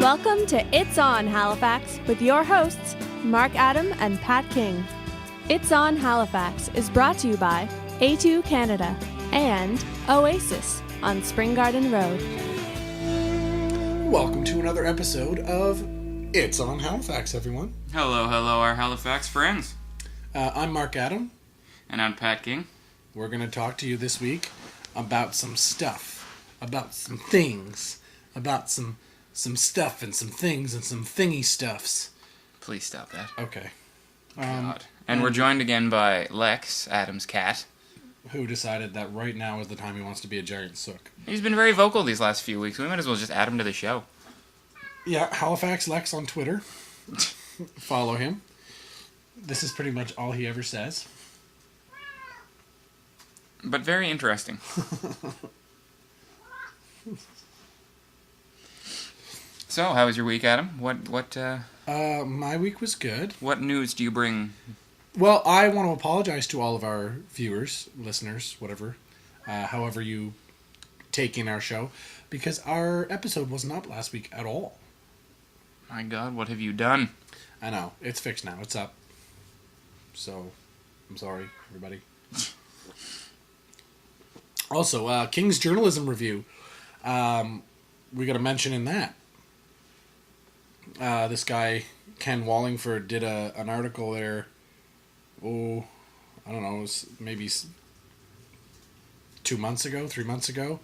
Welcome to It's On Halifax with your hosts, Mark Adam and Pat King. It's On Halifax is brought to you by A2 Canada and Oasis on Spring Garden Road. Welcome to another episode of It's On Halifax, everyone. Hello, our Halifax friends. I'm Mark Adam. And I'm Pat King. We're going to talk to you this week about some stuff, about some things, about some stuff and some things and some thingy stuffs. Please stop that. Okay. God. And we're joined again by Lex, Adam's cat. Who decided that right now is the time he wants to be a giant sook. He's been very vocal these last few weeks. We might as well just add him to the show. Yeah, Halifax Lex on Twitter. Follow him. This is pretty much all he ever says. But very interesting. So, how was your week, Adam? My week was good. What news do you bring? Well, I want to apologize to all of our viewers, listeners, whatever, however you take in our show, because our episode wasn't up last week at all. My God, what have you done? I know. It's fixed now. It's up. So, I'm sorry, everybody. Also, King's Journalism Review. We got a mention in that. This guy, Ken Wallingford, did an article there, I don't know, it was maybe 3 months ago,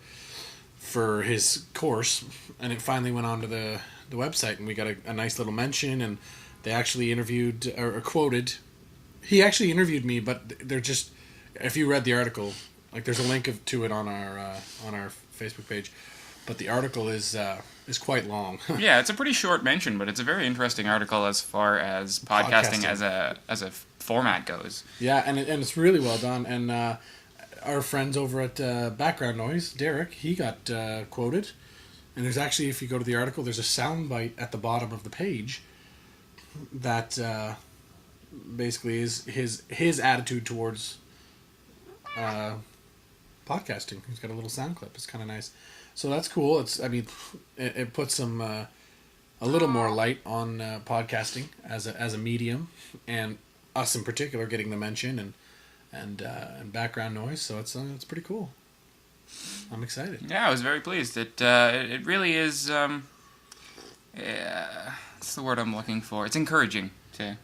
for his course, and it finally went onto the website, and we got a nice little mention, and they actually interviewed, or quoted, he actually interviewed me, but they're just, if you read the article, like there's a link to it on our Facebook page, but the article is quite long. Yeah, it's a pretty short mention, but it's a very interesting article as far as podcasting. as a format goes. Yeah, and it's really well done. And our friends over at Background Noise, Derek, he got quoted. And there's actually, if you go to the article, there's a soundbite at the bottom of the page that basically is his attitude towards podcasting. He's got a little sound clip. It's kind of nice. So that's cool. It puts some a little more light on podcasting as a medium, and us in particular getting the mention and background noise. So it's pretty cool. I'm excited. Yeah, I was very pleased. It really is. What's the word I'm looking for? It's encouraging to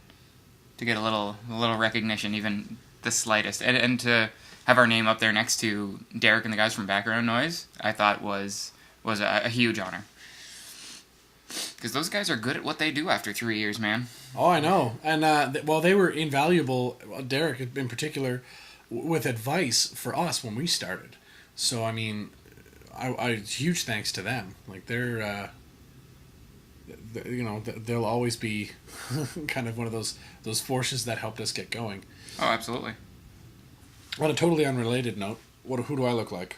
get a little recognition, even the slightest, and to have our name up there next to Derek and the guys from Background Noise, I thought was a huge honor. Because those guys are good at what they do after 3 years, man. Oh, I know. And, they were invaluable, Derek in particular, with advice for us when we started. So, I mean, I huge thanks to them. Like, they're, they'll always be kind of one of those forces that helped us get going. Oh, absolutely. On a totally unrelated note, who do I look like?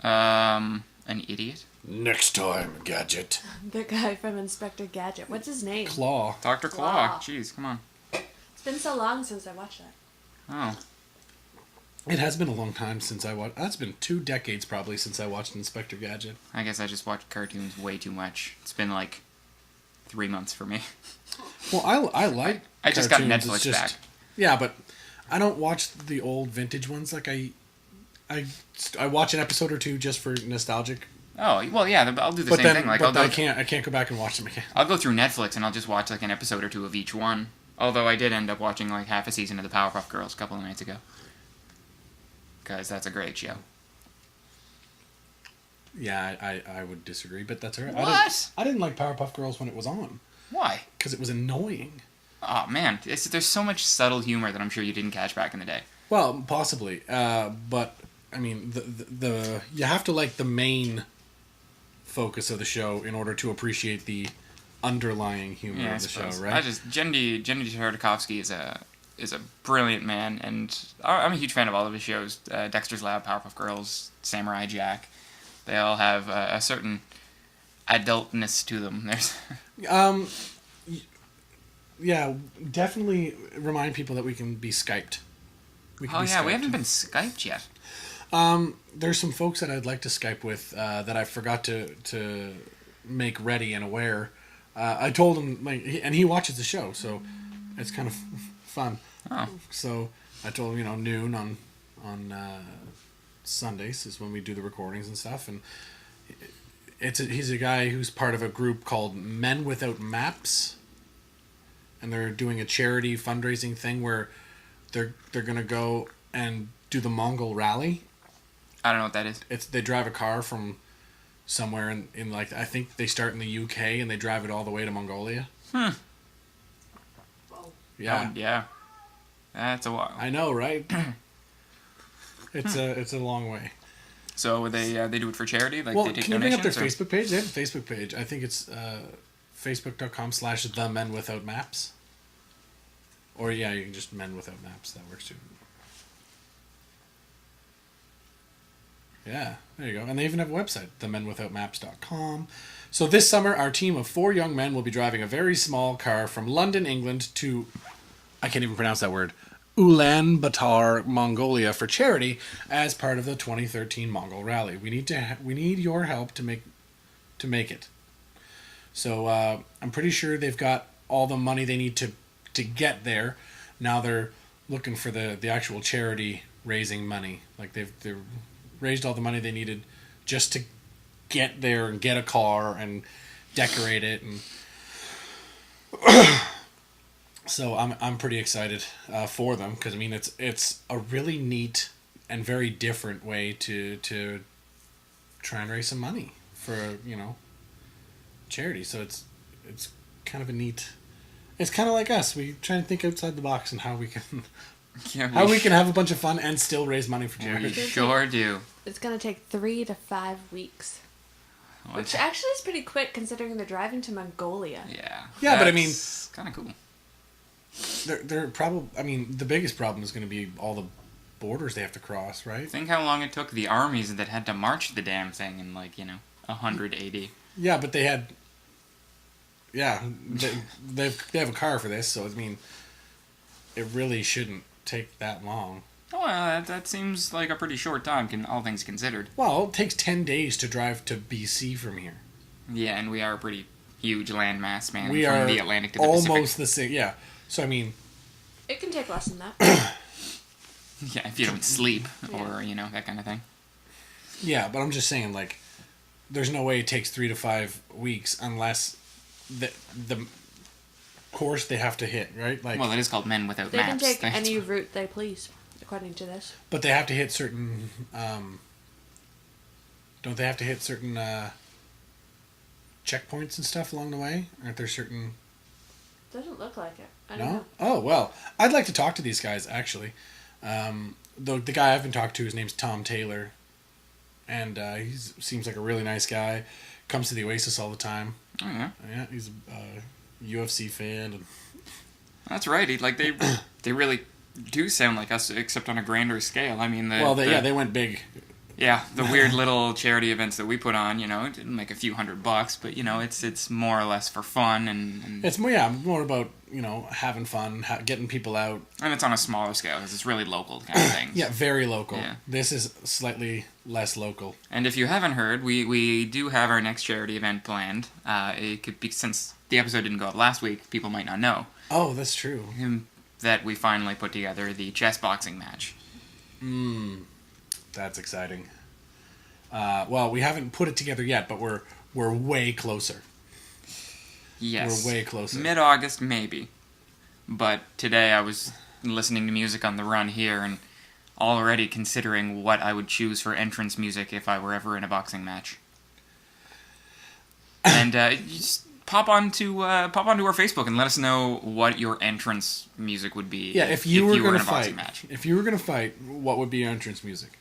An idiot? Next time, Gadget. The guy from Inspector Gadget. What's his name? Claw. Dr. Claw. Jeez, come on. It's been so long since I watched that. Oh. It has been a long time since I watched... That's been 2 decades probably since I watched Inspector Gadget. I guess I just watched cartoons way too much. It's been like 3 months for me. Well, I like I just got cartoons. Netflix back. Yeah, but I don't watch the old vintage ones. Like I watch an episode or two just for nostalgic. Oh, well, yeah, I'll do the same thing. Like, I can't go back and watch them again. I'll go through Netflix and I'll just watch like an episode or two of each one. Although I did end up watching like half a season of the Powerpuff Girls a couple of nights ago. Because that's a great show. Yeah, I would disagree, but that's alright. What? I didn't like Powerpuff Girls when it was on. Why? Because it was annoying. Oh, man. There's so much subtle humor that I'm sure you didn't catch back in the day. Well, possibly. But, I mean, the you have to like the main focus of the show in order to appreciate the underlying humor of the show, right? Jenny Tartakovsky is a brilliant man, and I'm a huge fan of all of his shows. Dexter's Lab, Powerpuff Girls, Samurai Jack. They all have a certain adultness to them. There's yeah, definitely remind people that we can be Skyped. We haven't been Skyped yet. There's some folks that I'd like to Skype with that I forgot to make ready and aware. I told him, and he watches the show, so it's kind of fun. Oh. So I told him, noon on Sundays is when we do the recordings and stuff, and he's a guy who's part of a group called Men Without Maps, and they're doing a charity fundraising thing where they're gonna go and do the Mongol Rally. I don't know what that is. They drive a car from somewhere in like, I think they start in the UK and they drive it all the way to Mongolia. Hmm. Yeah. Yeah. That's a while. I know, right? It's a long way. So they do it for charity? Like, Well, they take can you bring up their donations, Facebook page? They have a Facebook page. I think it's facebook.com/themenwithoutmaps. Or yeah, you can just Men Without Maps. That works too. Yeah, there you go. And they even have a website, themenwithoutmaps.com. So this summer, our team of 4 young men will be driving a very small car from London, England to, I can't even pronounce that word, Ulaanbaatar, Mongolia for charity as part of the 2013 Mongol Rally. We need your help to make it. So I'm pretty sure they've got all the money they need to get there. Now they're looking for the actual charity raising money. Like they've raised all the money they needed just to get there and get a car and decorate it, and so I'm pretty excited for them, because I mean it's a really neat and very different way to try and raise some money for charity. So it's kind of a neat. It's kind of like us. We try and think outside the box and how we can. How we can have a bunch of fun and still raise money for charity. We sure do. It's going to take 3 to 5 weeks. Which actually is pretty quick considering they're driving to Mongolia. Yeah. Yeah, but I mean, kind of cool. They're probably. I mean, the biggest problem is going to be all the borders they have to cross, right? Think how long it took the armies that had to march the damn thing in 180. Yeah, but they had. Yeah, they have a car for this, so I mean, it really shouldn't take that long. Oh, that seems like a pretty short time, all things considered. Well, it takes 10 days to drive to BC from here. Yeah, and we are a pretty huge landmass, man. We from are the Atlantic to the almost Pacific. the same. Yeah, so I mean, it can take less than that. Yeah, if you don't sleep or that kind of thing. Yeah, but I'm just saying, there's no way it takes 3 to 5 weeks unless the course they have to hit, right? Well, it is called Men Without they Maps. They can take any route they please, according to this. But they have to hit certain. Don't they have to hit certain checkpoints and stuff along the way? Aren't there certain? Doesn't look like it. I don't know. Oh well, I'd like to talk to these guys actually. The guy I've been talking to, his name's Tom Taylor, and he seems like a really nice guy. Comes to the Oasis all the time. Oh yeah. Yeah, he's a UFC fan. And that's right. They really do sound like us, except on a grander scale. I mean, they went big. Yeah, the weird little charity events that we put on, it didn't make a few $100, but it's more or less for fun and it's more about having fun, getting people out, and it's on a smaller scale because it's really local kind of things. Yeah, very local. Yeah. This is slightly less local. And if you haven't heard, we do have our next charity event planned. It could be, since the episode didn't go up last week, people might not know. Oh, that's true. That we finally put together the chess boxing match. That's exciting. Well, we haven't put it together yet, but we're way closer. Yes. We're way closer. Mid-August, maybe. But today I was listening to music on the run here and already considering what I would choose for entrance music if I were ever in a boxing match. And you just pop onto our Facebook and let us know what your entrance music would be. Yeah, if you were in a boxing match. If you were going to fight, what would be your entrance music?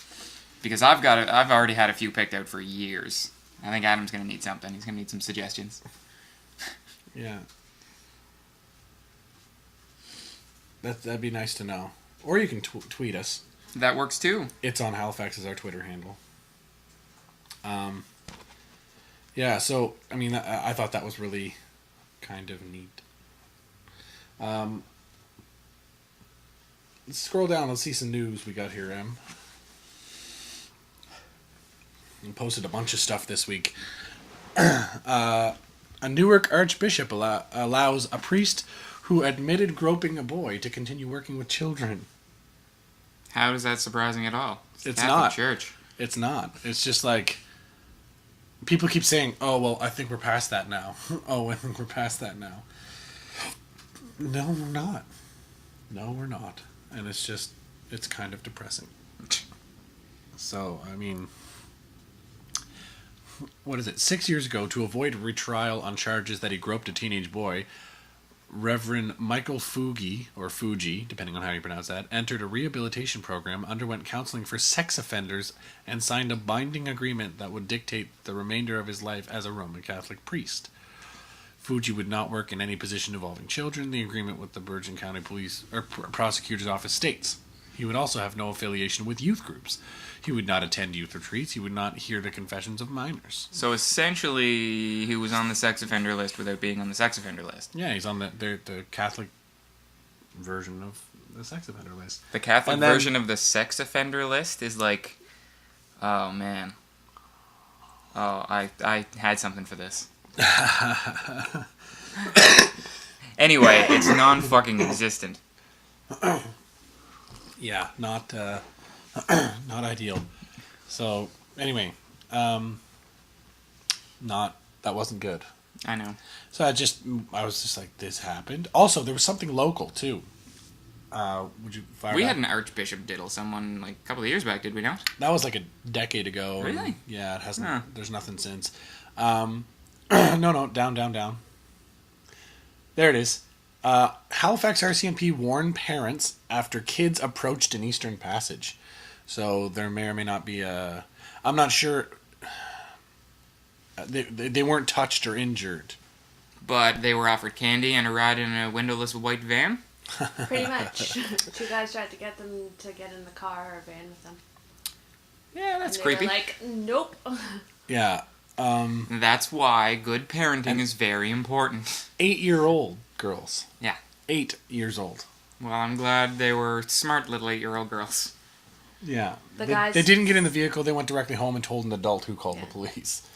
Because I've already had a few picked out for years. I think Adam's going to need something. He's going to need some suggestions. Yeah. That'd be nice to know. Or you can tweet us. That works too. It's on Halifax is our Twitter handle. Yeah, so, I mean, I thought that was really kind of neat. Let's scroll down. Let's see some news we got here, Em. We posted a bunch of stuff this week. A Newark archbishop allows a priest who admitted groping a boy to continue working with children. How is that surprising at all? It's Catholic not. Church. It's not. It's just like people keep saying, "Oh, well, I think we're past that now." Oh, I think we're past that now. No, we're not. No, we're not. And it's kind of depressing. So, I mean, what is it? 6 years ago, to avoid retrial on charges that he groped a teenage boy, Reverend Michael Fuji, or Fuji, depending on how you pronounce that, entered a rehabilitation program, underwent counseling for sex offenders, and signed a binding agreement that would dictate the remainder of his life as a Roman Catholic priest. Fuji would not work in any position involving children. The agreement with the Bergen County Police or Prosecutor's Office states. He would also have no affiliation with youth groups. He would not attend youth retreats. He would not hear the confessions of minors. So essentially, he was on the sex offender list without being on the sex offender list. Yeah, he's on the Catholic version of the sex offender list. The Catholic version of the sex offender list is like, oh man. Oh, I had something for this. Anyway, it's non-fucking existent. Yeah, not not ideal. So anyway, that wasn't good. I know. So I was just like, this happened. Also, there was something local too. Would you fire? We up? had an archbishop diddle someone like a couple of years back, did we not? That was like a decade ago. Really? Yeah, it hasn't. Huh. There's nothing since. No, down. There it is. Halifax RCMP warned parents after kids approached an Eastern Passage. So there may or may not be a... I'm not sure. They weren't touched or injured. But they were offered candy and a ride in a windowless white van? Pretty much. Two guys tried to get them to get in the car or van with them. Yeah, that's and they creepy. were like, nope. Yeah. That's why good parenting is very important. 8-year-old girls. Yeah. 8 years old. Well, I'm glad they were smart little 8-year-old girls. Yeah. The guys... They didn't get in the vehicle. They went directly home and told an adult who called the police.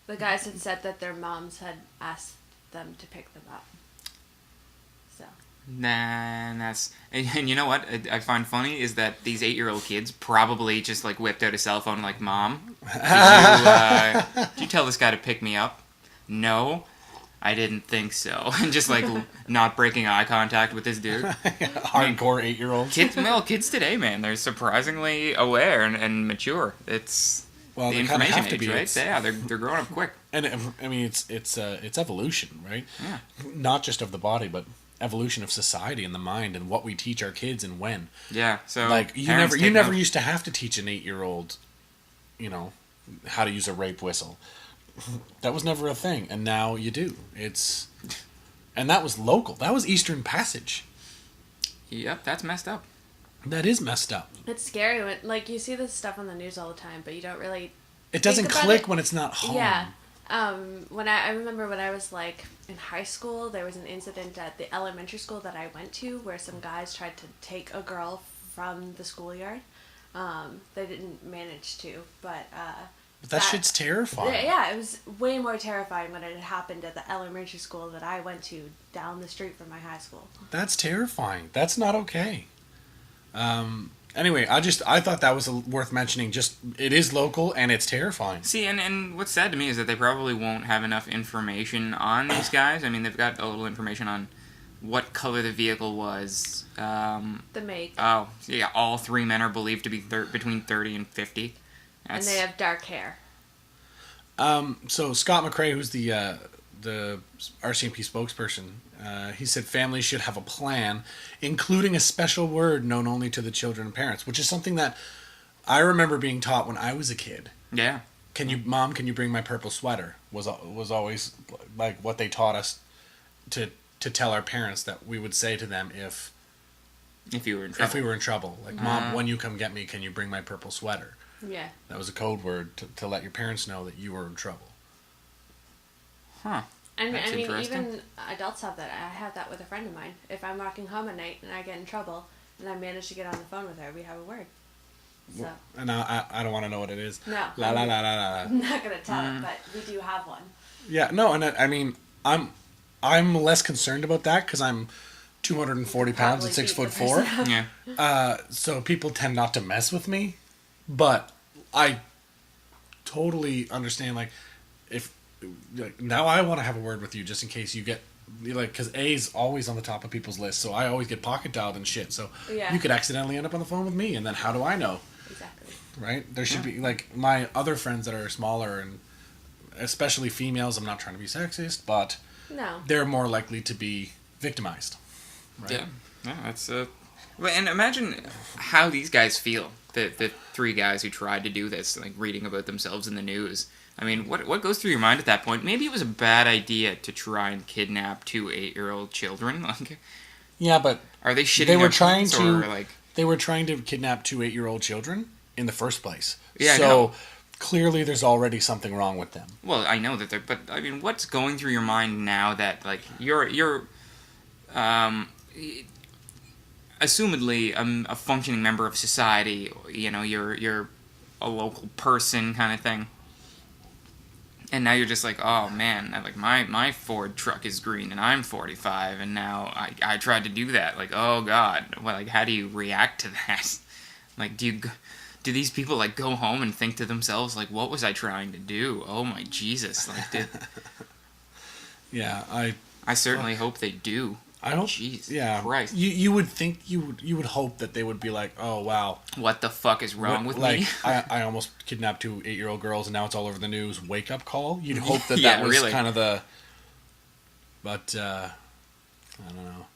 The guys had said that their moms had asked them to pick them up. So. Nah, and you know what I find funny is that these 8-year-old kids probably just like whipped out a cell phone like, Mom, did you tell this guy to pick me up? No, I didn't think so. And just like not breaking eye contact with this dude. Hardcore 8-year-olds. Kids today, man, they're surprisingly aware and mature. It's the information age, right? Yeah, they're growing up quick. And I mean, it's evolution, right? Yeah. Not just of the body, but evolution of society and the mind and what we teach our kids and when. Yeah. So like you never used to have to teach an 8-year-old, how to use a rape whistle. That was never a thing, and now you do. And that was local. That was Eastern Passage. Yep, that's messed up. That is messed up. It's scary when, like, you see this stuff on the news all the time, but you don't really... It doesn't click when it's not home. Yeah. When I remember when I was, like, in high school, there was an incident at the elementary school that I went to where some guys tried to take a girl from the schoolyard. They didn't manage to, but... That shit's terrifying. Yeah, it was way more terrifying when it had happened at the elementary school that I went to down the street from my high school. That's terrifying. That's not okay. Anyway, I thought that was worth mentioning. Just, it is local and it's terrifying. See, and what's sad to me is that they probably won't have enough information on these guys. I mean, they've got a little information on what color the vehicle was. The make. Oh, yeah, all 3 men are believed to be between 30 and 50. And they have dark hair. So Scott McRae, who's the RCMP spokesperson, he said families should have a plan, including a special word known only to the children and parents, which is something that I remember being taught when I was a kid. Yeah. Mom, can you bring my purple sweater? Was always like what they taught us to tell our parents that we would say to them if you were in trouble. If we were in trouble. Like, Mom, when you come get me, can you bring my purple sweater? Yeah. That was a code word to let your parents know that you were in trouble. Huh. And I mean, even adults have that. I have that with a friend of mine. If I'm walking home at night and I get in trouble and I manage to get on the phone with her, we have a word. So. And I don't want to know what it is. No. La la la la la. I'm not going to tell it, but we do have one. Yeah, no, and I mean, I'm less concerned about that because I'm 240 pounds and 6'4". Yeah. So people tend not to mess with me, but I totally understand. Like, if now I want to have a word with you just in case you get because A's always on the top of people's lists, so I always get pocket dialed and shit. So you could accidentally end up on the phone with me, and then how do I know? Exactly. Right? There should be like my other friends that are smaller and especially females. I'm not trying to be sexist, but they're more likely to be victimized. Right? Yeah. Yeah, that's and imagine how these guys feel. The three guys who tried to do this, like reading about themselves in the news. I mean, what goes through your mind at that point? Maybe it was a bad idea to try and kidnap 2 8-year-old children. Like, yeah, but are they shitting? They were trying to kidnap 2 8-year-old children in the first place. Yeah, so clearly, there's already something wrong with them. Well, I know that they're, but I mean, what's going through your mind now that like you're assumedly a functioning member of society? You know, you're a local person kind of thing. And now you're just like, oh man, like my Ford truck is green and I'm 45 and now I tried to do that. Like, oh god, well, like how do you react to that? Like, do these people like go home and think to themselves like, what was I trying to do? Oh my Jesus, like Yeah, I certainly hope they do. I hope. Jesus Christ. You would think you would hope that they would be like, oh wow, what the fuck is wrong with me? I almost kidnapped 2 8-year-old girls and now it's all over the news. Wake up call. You'd hope that that was kind of the. But I don't know.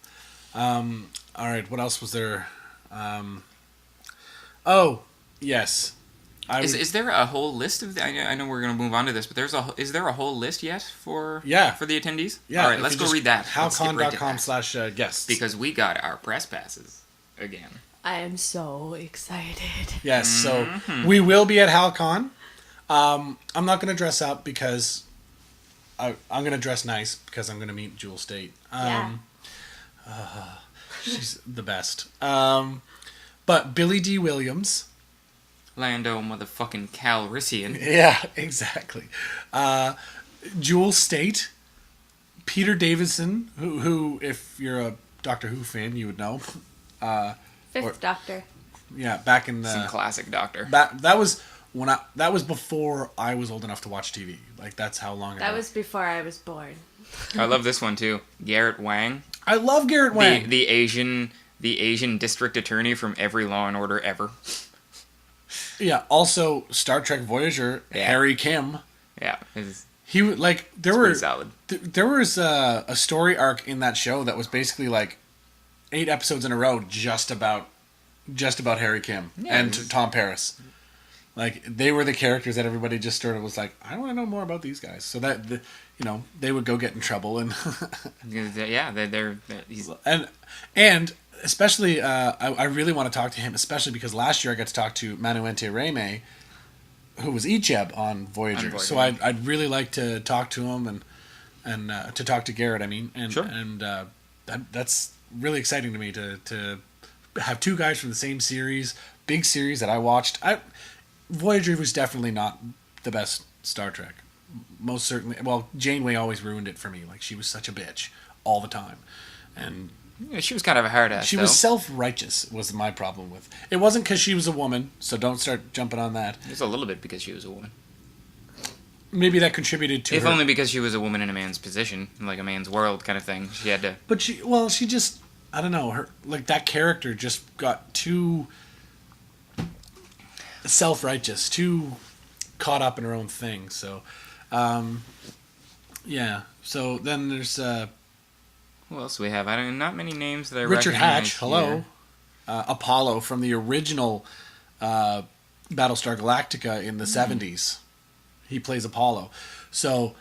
All right, what else was there? Oh yes. Is there a whole list of? I know we're going to move on to this, but is there a whole list yet for the attendees? Yeah. All right, let's go read that. halcon.com/guests. Because we got our press passes again. I am so excited. Yes, so we will be at HalCon. I'm not going to dress up because I'm going to dress nice because I'm going to meet Jewel State. She's the best. But Billy D. Williams. Lando motherfucking Calrissian. Yeah, exactly. Jewel State, Peter Davison, who, if you're a Doctor Who fan, you would know. Fifth Doctor. Yeah, back in the some classic Doctor. That was before I was old enough to watch TV. Like that's how long ago. That was before I was born. I love this one too. Garrett Wang. I love Garrett Wang. The Asian district attorney from every Law and Order ever. Yeah. Also, Star Trek Voyager, Harry Kim. Yeah. He like there was a story arc in that show that was basically like 8 episodes in a row just about Harry Kim and Tom Paris. Like they were the characters that everybody just sort of was like, I want to know more about these guys. So that they would go get in trouble and and especially, I really want to talk to him, especially because last year I got to talk to Manuente Reme, who was Icheb on Voyager. So I'd really like to talk to him and to talk to Garrett. I mean, and that's really exciting to me to have 2 guys from the same series, big series that I watched. Voyager was definitely not the best Star Trek, most certainly. Well, Janeway always ruined it for me. Like she was such a bitch all the time, and. Yeah, she was kind of a hard ass. She was self-righteous was my problem with. It wasn't because she was a woman, so don't start jumping on that. It was a little bit because she was a woman. Maybe that contributed to If only because she was a woman in a man's position, like a man's world kind of thing. She had to... But she just... I don't know. Her that character just got too self-righteous, too caught up in her own thing. So, yeah. So then there's... Who else do we have? Not many names that I Richard recognize. Hatch, hello. Apollo from the original Battlestar Galactica in the 70s. He plays Apollo. So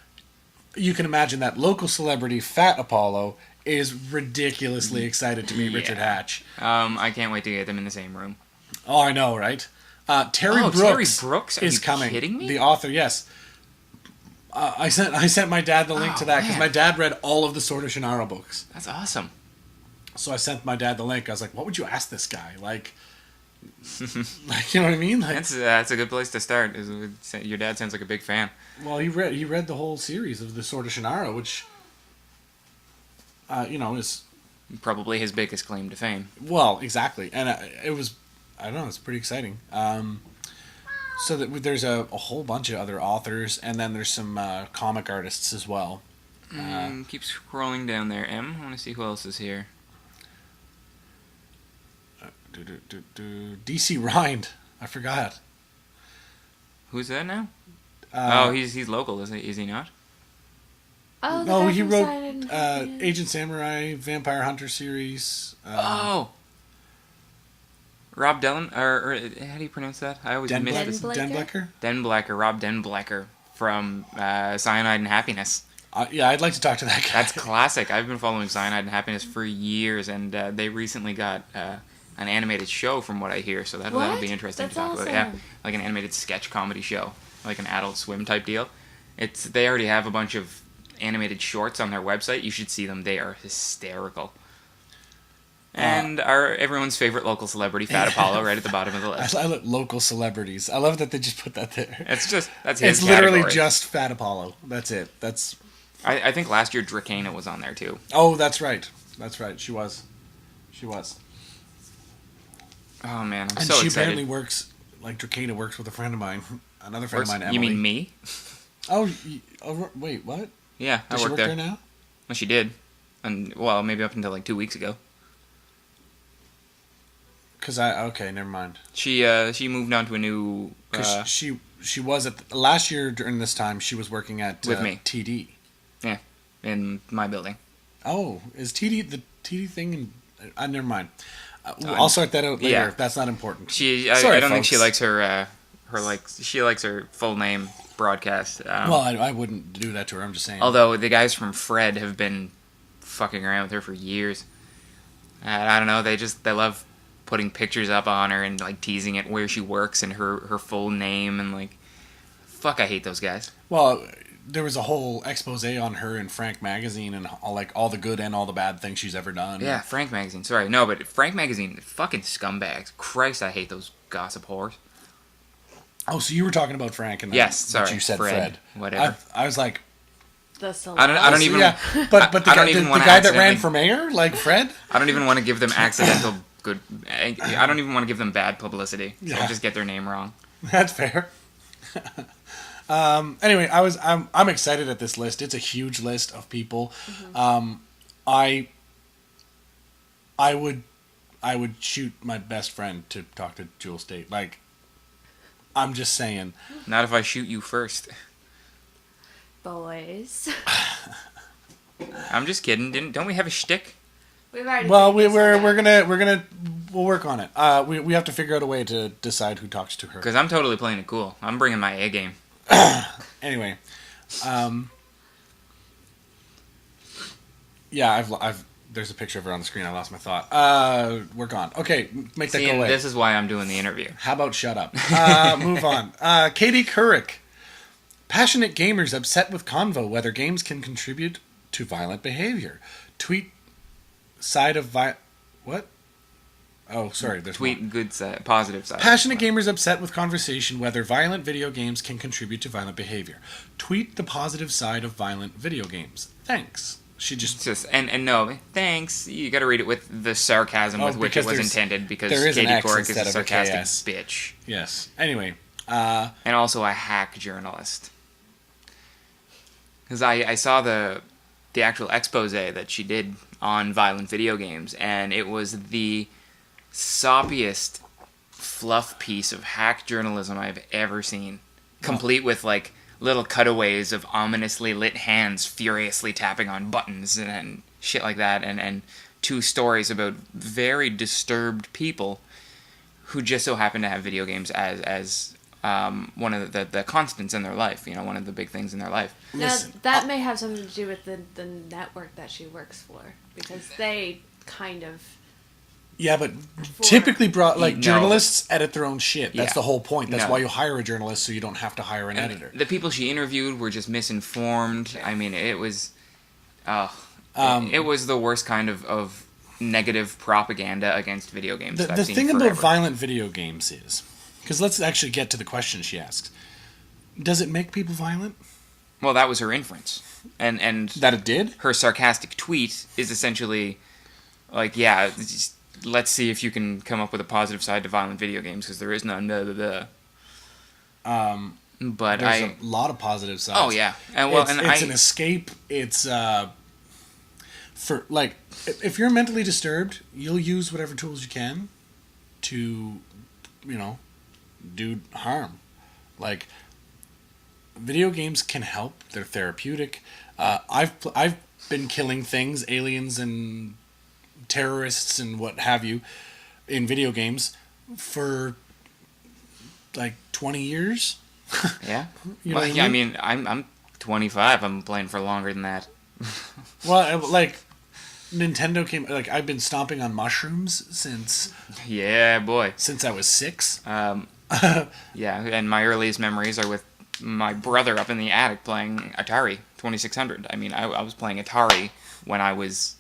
you can imagine that local celebrity, Fat Apollo, is ridiculously excited to meet Richard Hatch. I can't wait to get them in the same room. Oh, I know, right? Terry Brooks is coming. Kidding me? The author, yes. I sent my dad the link to that because my dad read all of the Sword of Shannara books. That's awesome. So I sent my dad the link. I was like, "What would you ask this guy? Like, Like, you know what I mean? Like, That's a good place to start. Your dad sounds like a big fan. well, he read the whole series of the Sword of Shannara, which, is Probably his biggest claim to fame. well, exactly, and it was, I don't know, it's pretty exciting. So that there's a whole bunch of other authors, and then there's some comic artists as well. Keep scrolling down there, Em. I want to see who else is here. DC Rind, I forgot. Who's that now? Uh, he's local, is he not? Oh, the No, guy he from wrote Silent- Agent Samurai, Vampire Hunter series. Rob Dellen, or how do you pronounce that? I always miss this. Denblecker? Denblecker. Rob Denblecker from Cyanide and Happiness. Yeah, I'd like to talk to that guy. That's classic. I've been following Cyanide and Happiness for years, and they recently got an animated show, from what I hear. So that'll What? be interesting That's to talk awesome. about. Yeah, like an animated sketch comedy show, like an Adult Swim type deal. They already have a bunch of animated shorts on their website. You should see them. They are hysterical. And everyone's favorite local celebrity, Fat Apollo, right at the bottom of the list. I love local celebrities. I love that they just put that there. That's his It's literally category. just Fat Apollo. That's it. I think last year Drakena was on there too. Oh, that's right. That's right. She was. Oh man, I'm And so she excited. apparently works, like Drakena works with a friend of mine. Another friend of mine, Emily. You mean me? Oh, wait, what? Yeah, Does I she work work there. there now? Well, she did, and well, maybe up until like 2 weeks ago. Okay, never mind. She moved on to a new. Because she was last year during this time she was working at With me. TD. Yeah, in my building. Oh, is TD the TD thing? Never mind. I'll sort that out later. Yeah. That's not important. I don't think she folks. likes she likes her full name broadcast. Well, I wouldn't do that to her. I'm just saying. Although the guys from Fred have been fucking around with her for years. I don't know. They love putting pictures up on her and like teasing it where she works and her full name and like, fuck, I hate those guys. Well, there was a whole expose on her in Frank Magazine and all the good and all the bad things she's ever done. Yeah, Frank Magazine. Sorry, no, but Frank Magazine, fucking scumbags. Christ, I hate those gossip whores. Oh, so you were talking about Frank and Yes, but sorry, you said Fred, whatever. I was like, I don't even. yeah, but the I don't guy, even the wanna guy that ran accidentally- for mayor, like Fred. I don't even want to give them accidental good. I don't even want to give them bad publicity. So Yeah. I'll just get their name wrong. That's fair. Anyway, I'm excited at this list. It's a huge list of people. Mm-hmm. I would shoot my best friend to talk to Jewel State. Like, I'm just saying. Not if I shoot you first. Boys. I'm just kidding. Don't we have a shtick? We've already Well, figured this one out. we'll work on it. We have to figure out a way to decide who talks to her. Because I'm totally playing it cool. I'm bringing my A game. Anyway, yeah, I've there's a picture of her on the screen. I lost my thought. We're gone. Okay, make that See, go and away. this is why I'm doing the interview. How about shut up? Move on. Katie Couric. Passionate gamers upset with Convo whether games can contribute to violent behavior. Tweet side of what? Oh, sorry. There's Tweet more. good side, positive side. Passionate gamers upset with conversation whether violent video games can contribute to violent behavior. Tweet the positive side of violent video games. Thanks. She just And no, thanks. You got to read it with the sarcasm with which it because was there's- intended, because there is an Katie X Couric is instead a of a sarcastic KS. bitch, yes. Anyway, and also a hack journalist. Because I saw the actual expose that she did on violent video games, and it was the soppiest fluff piece of hack journalism I've ever seen, complete with like little cutaways of ominously lit hands furiously tapping on buttons and shit like that, and two stories about very disturbed people who just so happen to have video games as one of the constants in their life, one of the big things in their life. Now, Listen, that may have something to do with the network that she works for, because they kind of... yeah, but typically No. journalists edit their own shit. That's Yeah. the whole point. That's No. why you hire a journalist, so you don't have to hire an editor. The people she interviewed were just misinformed. I mean, it was... it was the worst kind of negative propaganda against video games. The that I've seen thing forever. about violent video games is, because let's actually get to the question she asks. Does it make people violent? Well, that was her inference. And That it did? her sarcastic tweet is essentially like, yeah, just, let's see if you can come up with a positive side to violent video games, because there is none. Blah, blah, blah. But There's a lot of positive sides. Oh yeah, and well, it's an escape. It's for like, if you're mentally disturbed, you'll use whatever tools you can to, do harm. Like, video games can help. They're therapeutic. I've been killing things, aliens and terrorists and what have you, in video games for like 20 years. Yeah. You know Well, what yeah, I I mean? mean, I'm 25. I'm playing for longer than that. Well, like, Nintendo came. Like, I've been stomping on mushrooms since Yeah, boy. I was 6. Yeah, and my earliest memories are with my brother up in the attic playing Atari 2600. I mean, I was playing Atari when I was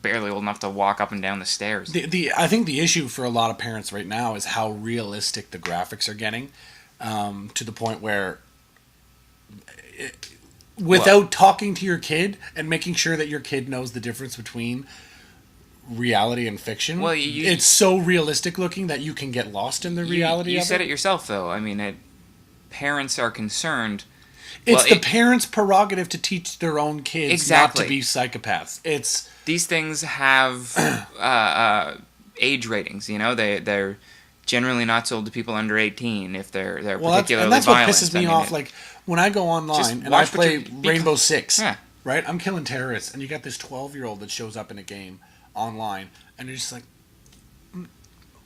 barely old enough to walk up and down the stairs. I think the issue for a lot of parents right now is how realistic the graphics are getting, to the point where, without talking to your kid and making sure that your kid knows the difference between reality and fiction, Well, it's so realistic looking that you can get lost in the reality You of said it. it yourself, though. I mean, parents are concerned. It's Well, the parents' prerogative to teach their own kids Exactly. not to be psychopaths. It's These things have age ratings. You know, they're generally not sold to people under 18 if they're particularly and that's violent. what pisses me off. Like, when I go Just online and I watch what play you- Rainbow Six, Yeah. right? I'm killing terrorists, and you got this 12-year-old that shows up in a game online, and you're just like,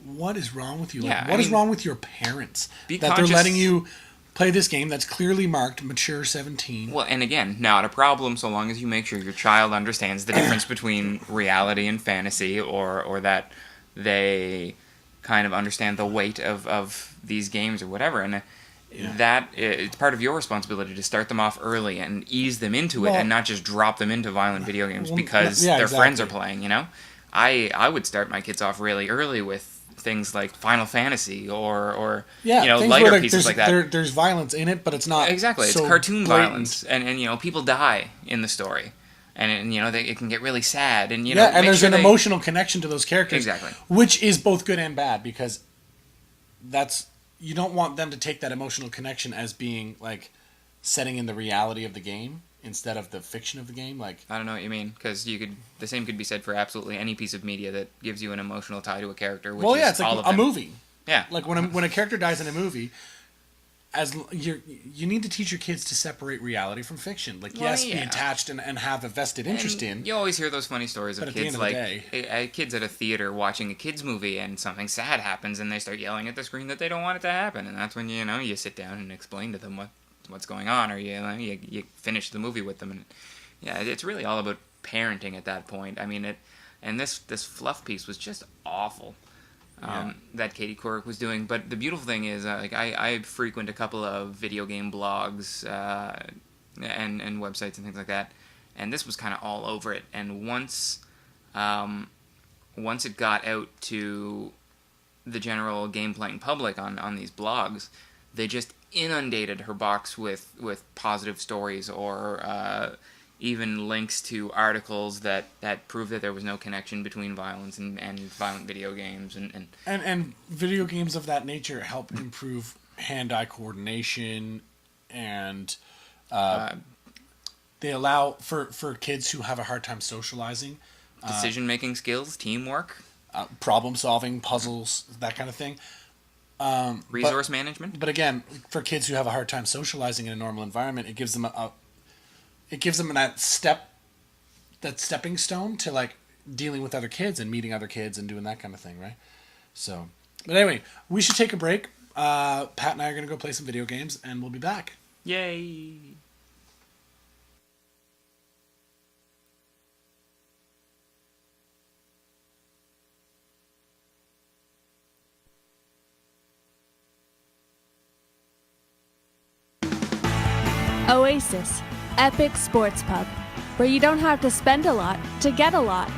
what is wrong with you? Yeah, Like, I what is mean, wrong with your parents be that conscious- they're letting you play this game that's clearly marked mature 17? Well, and again, not a problem so long as you make sure your child understands the difference between reality and fantasy, or that they kind of understand the weight of these games or whatever. And that it's part of your responsibility to start them off early and ease them into it, Well- and not just drop them into violent video games Well, because yeah, their friends are exactly. playing. You know, I would start my kids off really early with things like Final Fantasy or things lighter where, like, pieces there's, like that. there's violence in it, but it's not Exactly, it's so cartoon blatant. violence, and people die in the story, and it can get really sad, and And make there's sure an emotional connection to those characters, Exactly. which is both good and bad, because you don't want them to take that emotional connection as being like setting in the reality of the game instead of the fiction of the game. Like, I don't know what you mean, because the same could be said for absolutely any piece of media that gives you an emotional tie to a character. Which is it's like all of a them. movie. Yeah, Like when a character dies in a movie, you need to teach your kids to separate reality from fiction. Like, Well, yes, be yeah. attached and have a vested interest And in. you always hear those funny stories But of at the kids end of the like kids at a theater watching a kids movie and something sad happens and they start yelling at the screen that they don't want it to happen, and that's when you sit down and explain to them what's going on, or you finish the movie with them, and it's really all about parenting at that point. I mean and this fluff piece was just awful. That Katie Couric was doing. But the beautiful thing is, I frequent a couple of video game blogs and websites and things like that, and this was kind of all over it. And once it got out to the general game playing public on these blogs, they just inundated her box with positive stories, or even links to articles that prove that there was no connection between violence and violent video games. And video games of that nature help improve hand-eye coordination, and they allow for kids who have a hard time socializing, decision-making skills, teamwork, problem-solving, puzzles, that kind of thing. resource management. But again, for kids who have a hard time socializing in a normal environment, it gives them that stepping stone to like dealing with other kids and meeting other kids and doing that kind of thing, right? So, but anyway, we should take a break. Pat and I are going to go play some video games, and we'll be back. Yay! Oasis, epic sports pub, where you don't have to spend a lot to get a lot.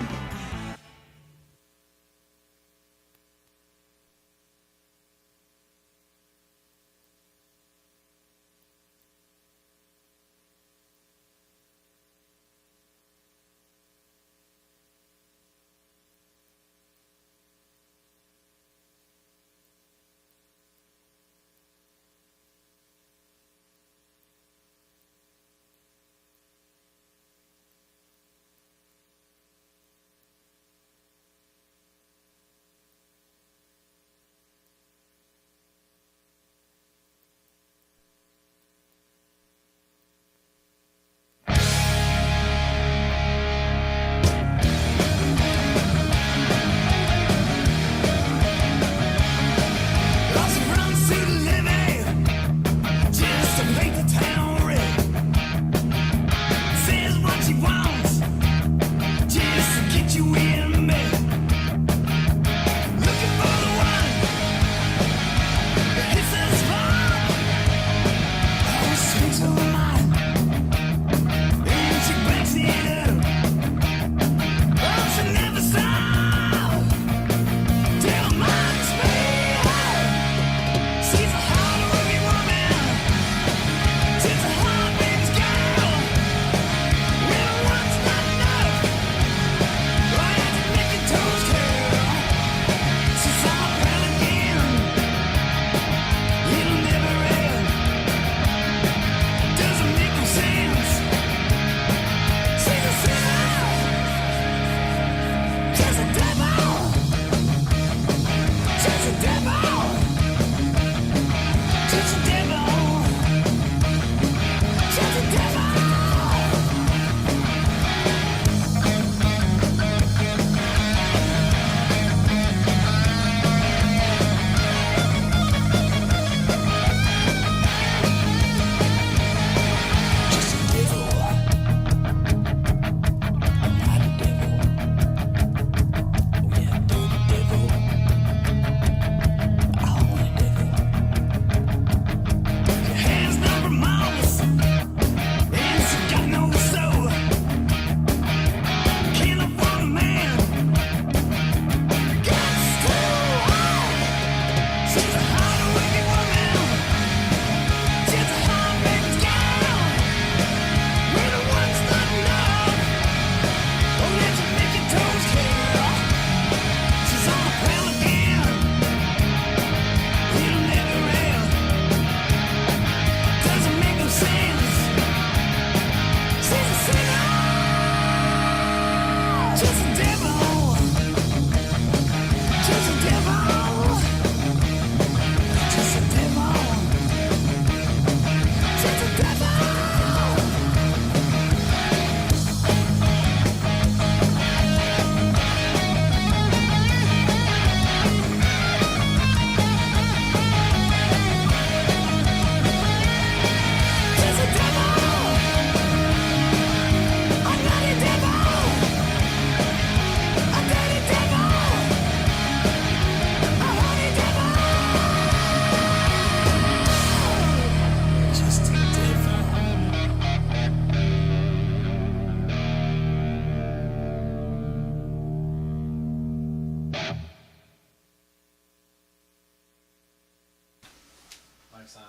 mics on.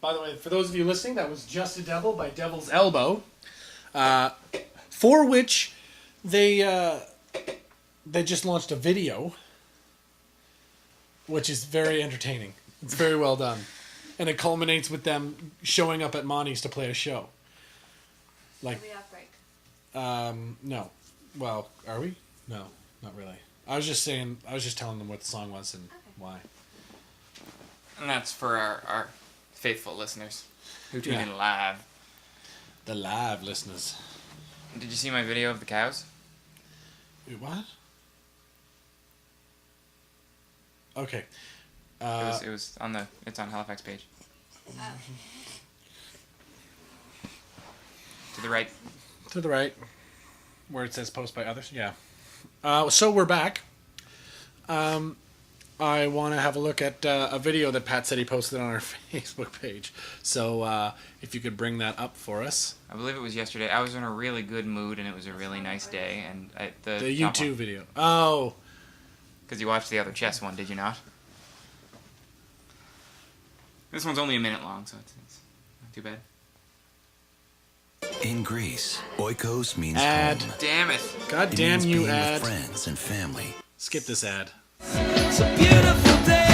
By the way, for those of you listening, that was Just a Devil by Devil's Elbow, for which they just launched a video, which is very entertaining. It's very well done. And it culminates with them showing up at Monty's to play a show. Like, Are we off break? No. Well, are we? No, not really. I was just telling them what the song was and why. And that's for our faithful listeners who tune in live. The live listeners. Did you see my video of the cows? Wait, what? Okay. It was on it's on Halifax page. To the right. To the right. Where it says post by others. Yeah. So we're back. I want to have a look at a video that Pat said he posted on our Facebook page. So if you could bring that up for us. I believe it was yesterday. I was in a really good mood and it was a really nice day. And the YouTube video. Oh. Because you watched the other chess one, did you not? This one's only a minute long, so it's not too bad. In Greece, oikos means ad. home. Damn it. God It damn means you, being ad. with friends and family. Skip this ad. It's a beautiful day.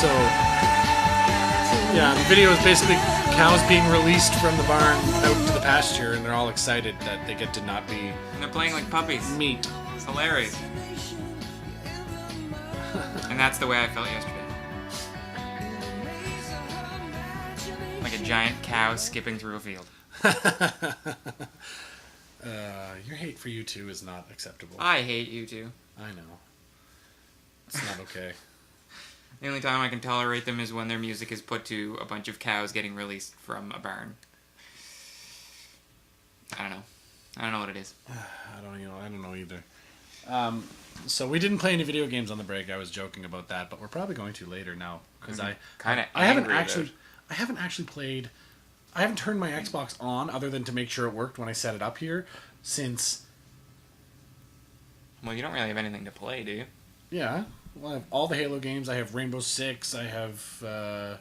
So, yeah, the video is basically cows being released from the barn out to the pasture, and they're all excited that they get to not be And they're playing like puppies. meat. It's hilarious. And that's the way I felt yesterday. Like a giant cow skipping through a field. Your hate for U2 is not acceptable. I hate you too. I know. It's not okay. The only time I can tolerate them is when their music is put to a bunch of cows getting released from a barn. I don't know. I don't know what it is. I don't know either. So we didn't play any video games on the break. I was joking about that, but we're probably going to later now because I haven't actually played. I haven't turned my Xbox on other than to make sure it worked when I set it up here since. Well, you don't really have anything to play, do you? Yeah, well, I have all the Halo games. I have Rainbow Six. I have a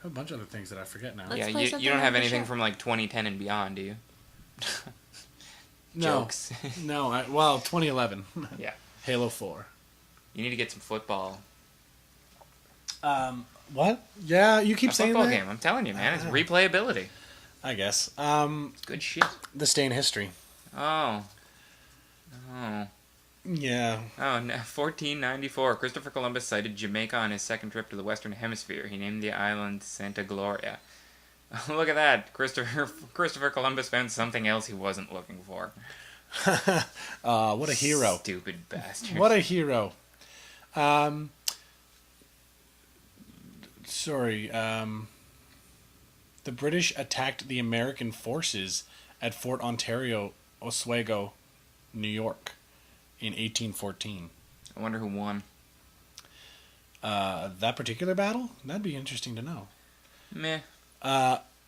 bunch of other things that I forget now. Let's yeah, play you something don't have on the anything show. from like 2010 and beyond, do you? No, Jokes. no. 2011. Yeah. Halo 4. You need to get some football. What? Yeah, you keep A saying football that. game. I'm telling you, man. It's replayability. I guess. It's good shit. This day in history. Oh. Yeah. Oh, 1494. Christopher Columbus sighted Jamaica on his second trip to the Western Hemisphere. He named the island Santa Gloria. Look at that. Christopher Columbus found something else he wasn't looking for. What a hero. Stupid bastard. What a hero. The British attacked the American forces at Fort Ontario, Oswego, New York in 1814. I wonder who won. That particular battle? That'd be interesting to know. Meh.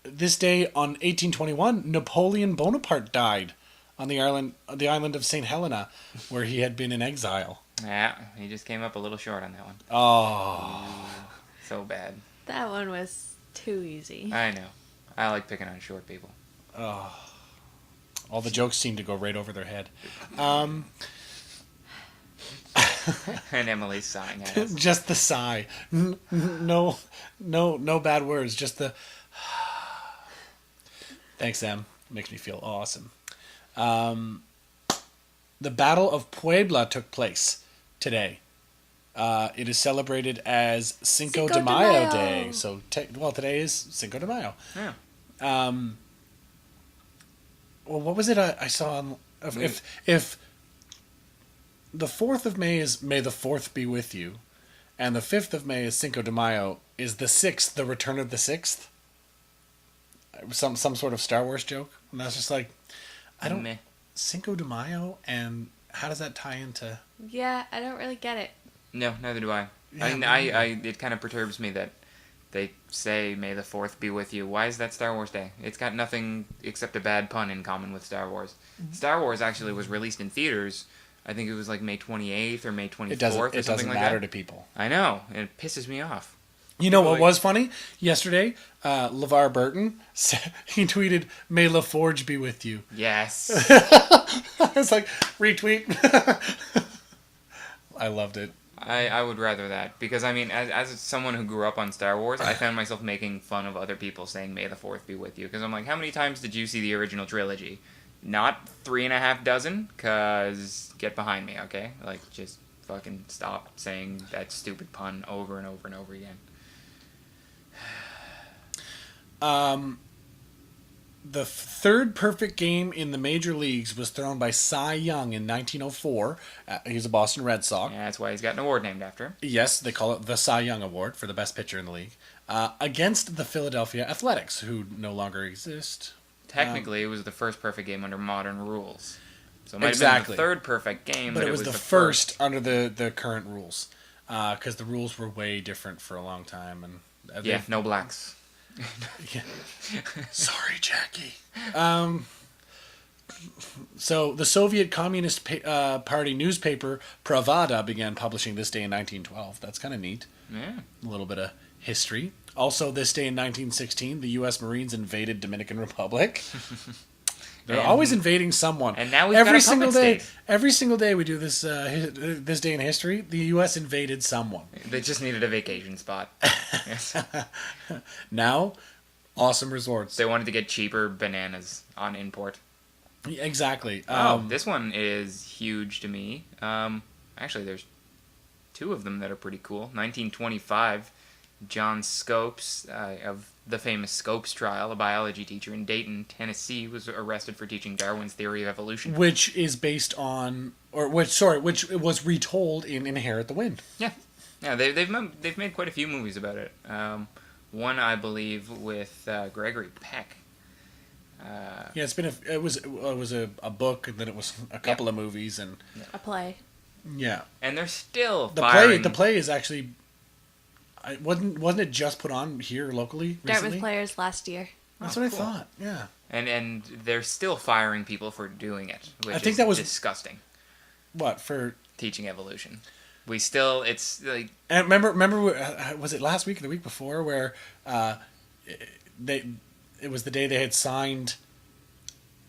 This day on 1821, Napoleon Bonaparte died on the island of St. Helena, where he had been in exile. Yeah, he just came up a little short on that one. Oh. So bad. That one was too easy. I know. I like picking on short people. All the jokes seem to go right over their head. And Emily's sighing at us. Just the sigh. No bad words. Just the. Thanks, Em. Makes me feel awesome. The Battle of Puebla took place today. It is celebrated as Cinco de Mayo Day. So, today is Cinco de Mayo. Yeah. Well, what was it I saw? If the 4th of May is May the 4th be with you, and the 5th of May is Cinco de Mayo, is the 6th the return of the 6th? Some sort of Star Wars joke? And I was just like, I don't... Meh. Cinco de Mayo, and how does that tie into... Yeah, I don't really get it. No, neither do I. Yeah, I it kind of perturbs me that they say May the 4th be with you. Why is that Star Wars Day? It's got nothing except a bad pun in common with Star Wars. Mm-hmm. Star Wars actually was released in theaters. I think it was like May 28th or May 24th It doesn't. or It something doesn't like matter that. to people. I know. It pisses me off. You know what Like- was funny? Yesterday, LeVar Burton, he tweeted, "May LaForge be with you." Yes. I was like, retweet. I loved it. I would rather that. Because, I mean, as someone who grew up on Star Wars, I found myself making fun of other people saying, May the 4th be with you. Because I'm like, how many times did you see the original trilogy? Not 3.5 because get behind me, okay? Like, just fucking stop saying that stupid pun over and over and over again. The third perfect game in the major leagues was thrown by Cy Young in 1904. He's a Boston Red Sox. Yeah, that's why he's got an award named after him. Yes, they call it the Cy Young Award for the best pitcher in the league. Against the Philadelphia Athletics, who no longer exist. Technically, it was the first perfect game under modern rules. So it might have Exactly. been the third perfect game, But it was the first under the current rules. Because the rules were way different for a long time. And Yeah, no blacks. Yeah. Sorry, Jackie. So the Soviet Communist Party newspaper Pravda began publishing this day in 1912. That's kind of neat. Yeah. A little bit of history. Also, this day in 1916, the U.S. Marines invaded Dominican Republic. They're And- always invading someone. and now we've got a puppet day. state. Every single day we do this. This day in history, the U.S. invaded someone. They just needed a vacation spot. Yes. Now, awesome resorts. They wanted to get cheaper bananas on import. Exactly. This one is huge to me. Actually, there's two of them that are pretty cool. 1925, John Scopes, of the famous Scopes trial, a biology teacher in Dayton, Tennessee, was arrested for teaching Darwin's theory of evolution. Which is based on, which was retold in Inherit the Wind. Yeah, they've made quite a few movies about it. One, I believe, with Gregory Peck. Yeah, it was a book, and then it was a couple of movies, and A play. yeah, And they're still the firing. play is actually, wasn't it just put on here locally recently? Dartmouth Players last year. That's Oh, what cool. I thought. Yeah, And they're still firing people for doing it, which I think is that was- disgusting. what for? Teaching evolution. It's like, And remember, was it last week or the week before where it was the day they had signed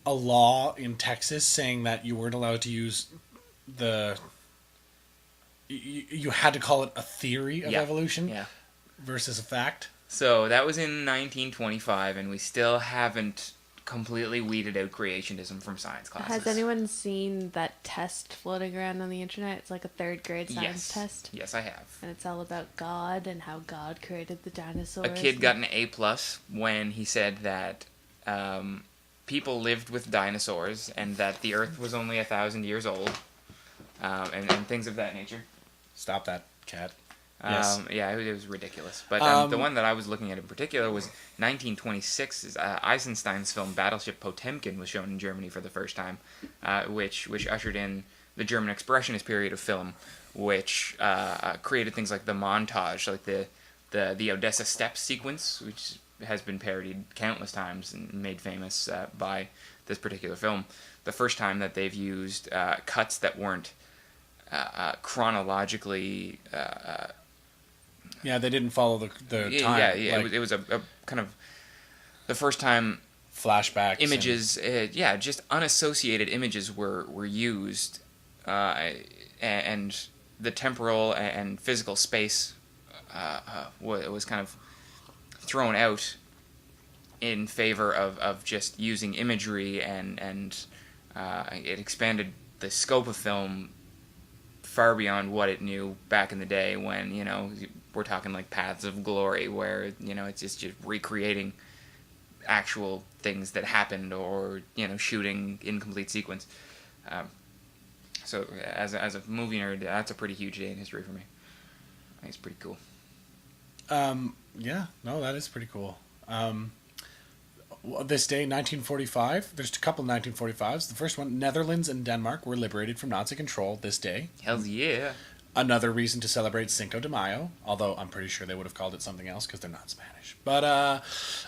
a law in Texas saying that you weren't allowed to use you had to call it a theory of Yeah, evolution yeah. versus a fact. So that was in 1925, and we still haven't completely weeded out creationism from science classes. Has anyone seen that test floating around on the internet? It's like a third grade science test. Yes, I have. And it's all about God and how God created the dinosaurs. A kid got an A+ when he said that people lived with dinosaurs and that the Earth was only 1,000 years old, and things of that nature. Stop that, cat. Yes. Yeah, it was ridiculous. But the one that I was looking at in particular was 1926's Eisenstein's film Battleship Potemkin was shown in Germany for the first time, which ushered in the German Expressionist period of film, which created things like the montage, like the Odessa Steps sequence, which has been parodied countless times and made famous by this particular film. The first time that they've used cuts that weren't chronologically Yeah, they didn't follow the time. yeah. like It was a kind of the first time flashbacks. images, just unassociated images were used, and the temporal and physical space was kind of thrown out in favor of just using imagery, and it expanded the scope of film far beyond what it knew back in the day when, we're talking like Paths of Glory, where, it's just recreating actual things that happened, or, shooting incomplete sequence. So as a movie nerd, that's a pretty huge day in history for me. I think it's pretty cool. Yeah, no, that is pretty cool. This day, 1945, there's a couple 1945s. The first one, Netherlands and Denmark were liberated from Nazi control this day. Hells yeah. Another reason to celebrate Cinco de Mayo, although I'm pretty sure they would have called it something else because they're not Spanish. But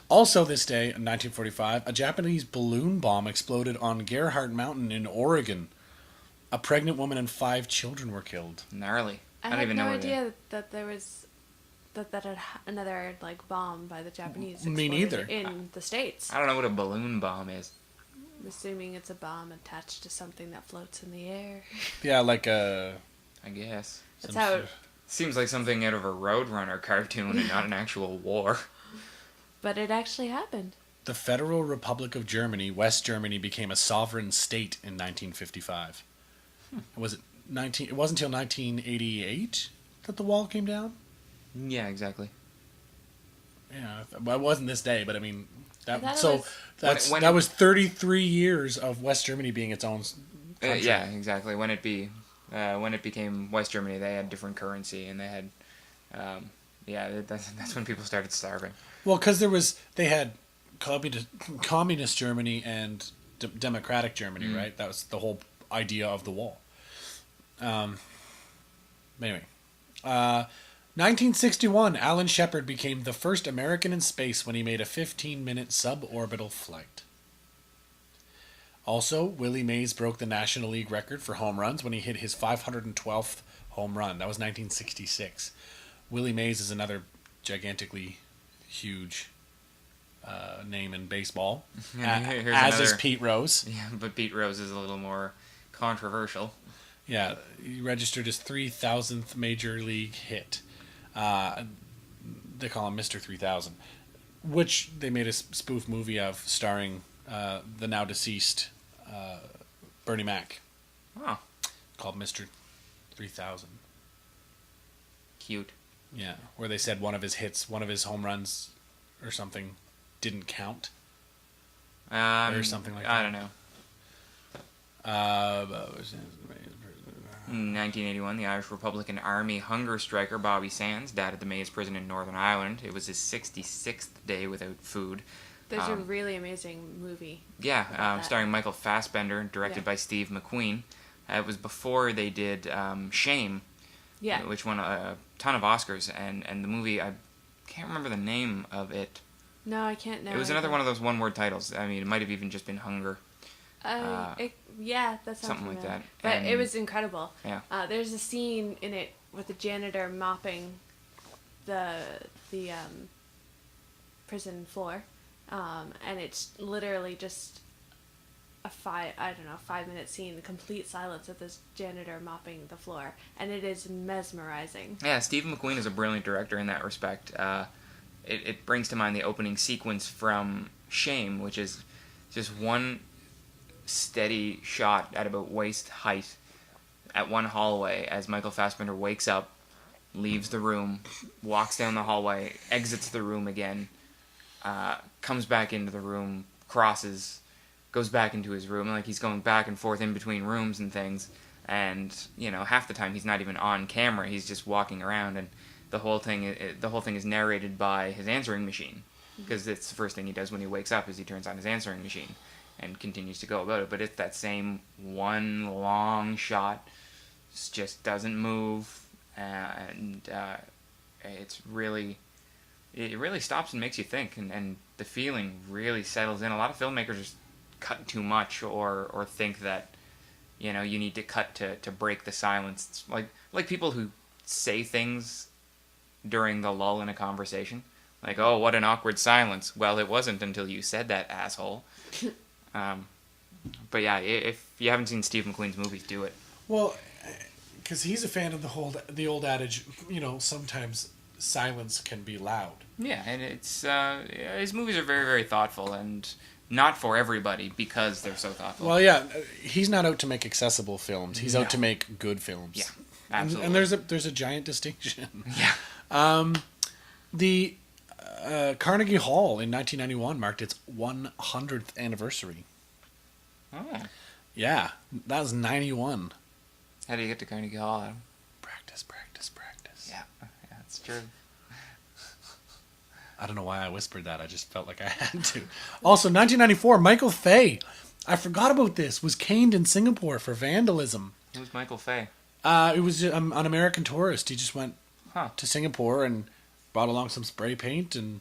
also this day, in 1945, a Japanese balloon bomb exploded on Gerhardt Mountain in Oregon. A pregnant woman and 5 children were killed. Gnarly. I don't had even no know idea that there was that had another like bomb by the Japanese. Me exploded neither. In the States. I don't know what a balloon bomb is. I'm assuming it's a bomb attached to something that floats in the air. Yeah, like a... I guess. That's how it, Seems like something out of a Roadrunner cartoon and not an actual war. but it actually happened. The Federal Republic of Germany, West Germany, became a sovereign state in 1955. Was it 19? It wasn't until 1988 that the wall came down. Yeah, exactly. Yeah, well, it wasn't this day, but I mean, I thought it so was- When- that was 33 years of West Germany being its own country. Yeah, exactly. When it became West Germany, they had different currency, and they had, that's when people started starving. Well, because they had communist Germany and democratic Germany, right? That was the whole idea of the wall. Anyway, 1961, Alan Shepard became the first American in space when he made a 15-minute suborbital flight. Also, Willie Mays broke the National League record for home runs when he hit his 512th home run. That was 1966. Willie Mays is another gigantically huge name in baseball, as is Pete Rose. Yeah, but Pete Rose is a little more controversial. Yeah, he registered his 3,000th major league hit. They call him Mr. 3000, which they made a spoof movie of starring the now deceased Bernie Mac, Oh, called Mr. 3000. cute. Yeah, where they said one of his home runs or something didn't count. Or something like that. I don't know. In 1981, the Irish Republican Army hunger striker Bobby Sands died at the Mays prison in Northern Ireland. It was his 66th day without food. There's a really amazing movie. Yeah, that. starring Michael Fassbender, directed Yeah. by Steve McQueen. It was before they did Shame, Yeah. which won a ton of Oscars, and the movie, I can't remember the name of it. No, I can't know. It was another one of those one-word titles. I mean, it might have even just been Hunger. Yeah, that sounds something like familiar. that. But And- it was incredible. Yeah. There's a scene in it with the janitor mopping the prison floor, and it's literally just a 5-minute scene, the complete silence of this janitor mopping the floor, and it is mesmerizing. Yeah, Steve McQueen is a brilliant director in that respect. It brings to mind the opening sequence from Shame, which is just one steady shot at about waist height at one hallway as Michael Fassbender wakes up, leaves the room, walks down the hallway, exits the room again, comes back into the room, crosses, goes back into his room, like he's going back and forth in between rooms and things, and half the time he's not even on camera, he's just walking around, and the whole thing is narrated by his answering machine, because it's the first thing he does when he wakes up is he turns on his answering machine and continues to go about it. But it's that same one long shot, just doesn't move, and it really stops and makes you think, and the feeling really settles in. A lot of filmmakers just cut too much or think that you need to cut to break the silence. It's like people who say things during the lull in a conversation, like, oh, what an awkward silence. Well, it wasn't until you said that, asshole. But yeah, if you haven't seen Steve McQueen's movies, do it. Well, because he's a fan of the old adage, sometimes silence can be loud. Yeah, and it's his movies are very, very thoughtful, and not for everybody because they're so thoughtful. Well, yeah, he's not out to make accessible films. He's out to make good films. Yeah, absolutely. And there's a giant distinction. Yeah. The Carnegie Hall in 1991 marked its 100th anniversary. Oh. Yeah, that was 91. How do you get to Carnegie Hall, Adam? Practice. Yeah, that's true. I don't know why I whispered that. I just felt like I had to. Also, 1994, Michael Fay, I forgot about this, was caned in Singapore for vandalism. Who's Michael Fay? It was an American tourist. He just went to Singapore and brought along some spray paint and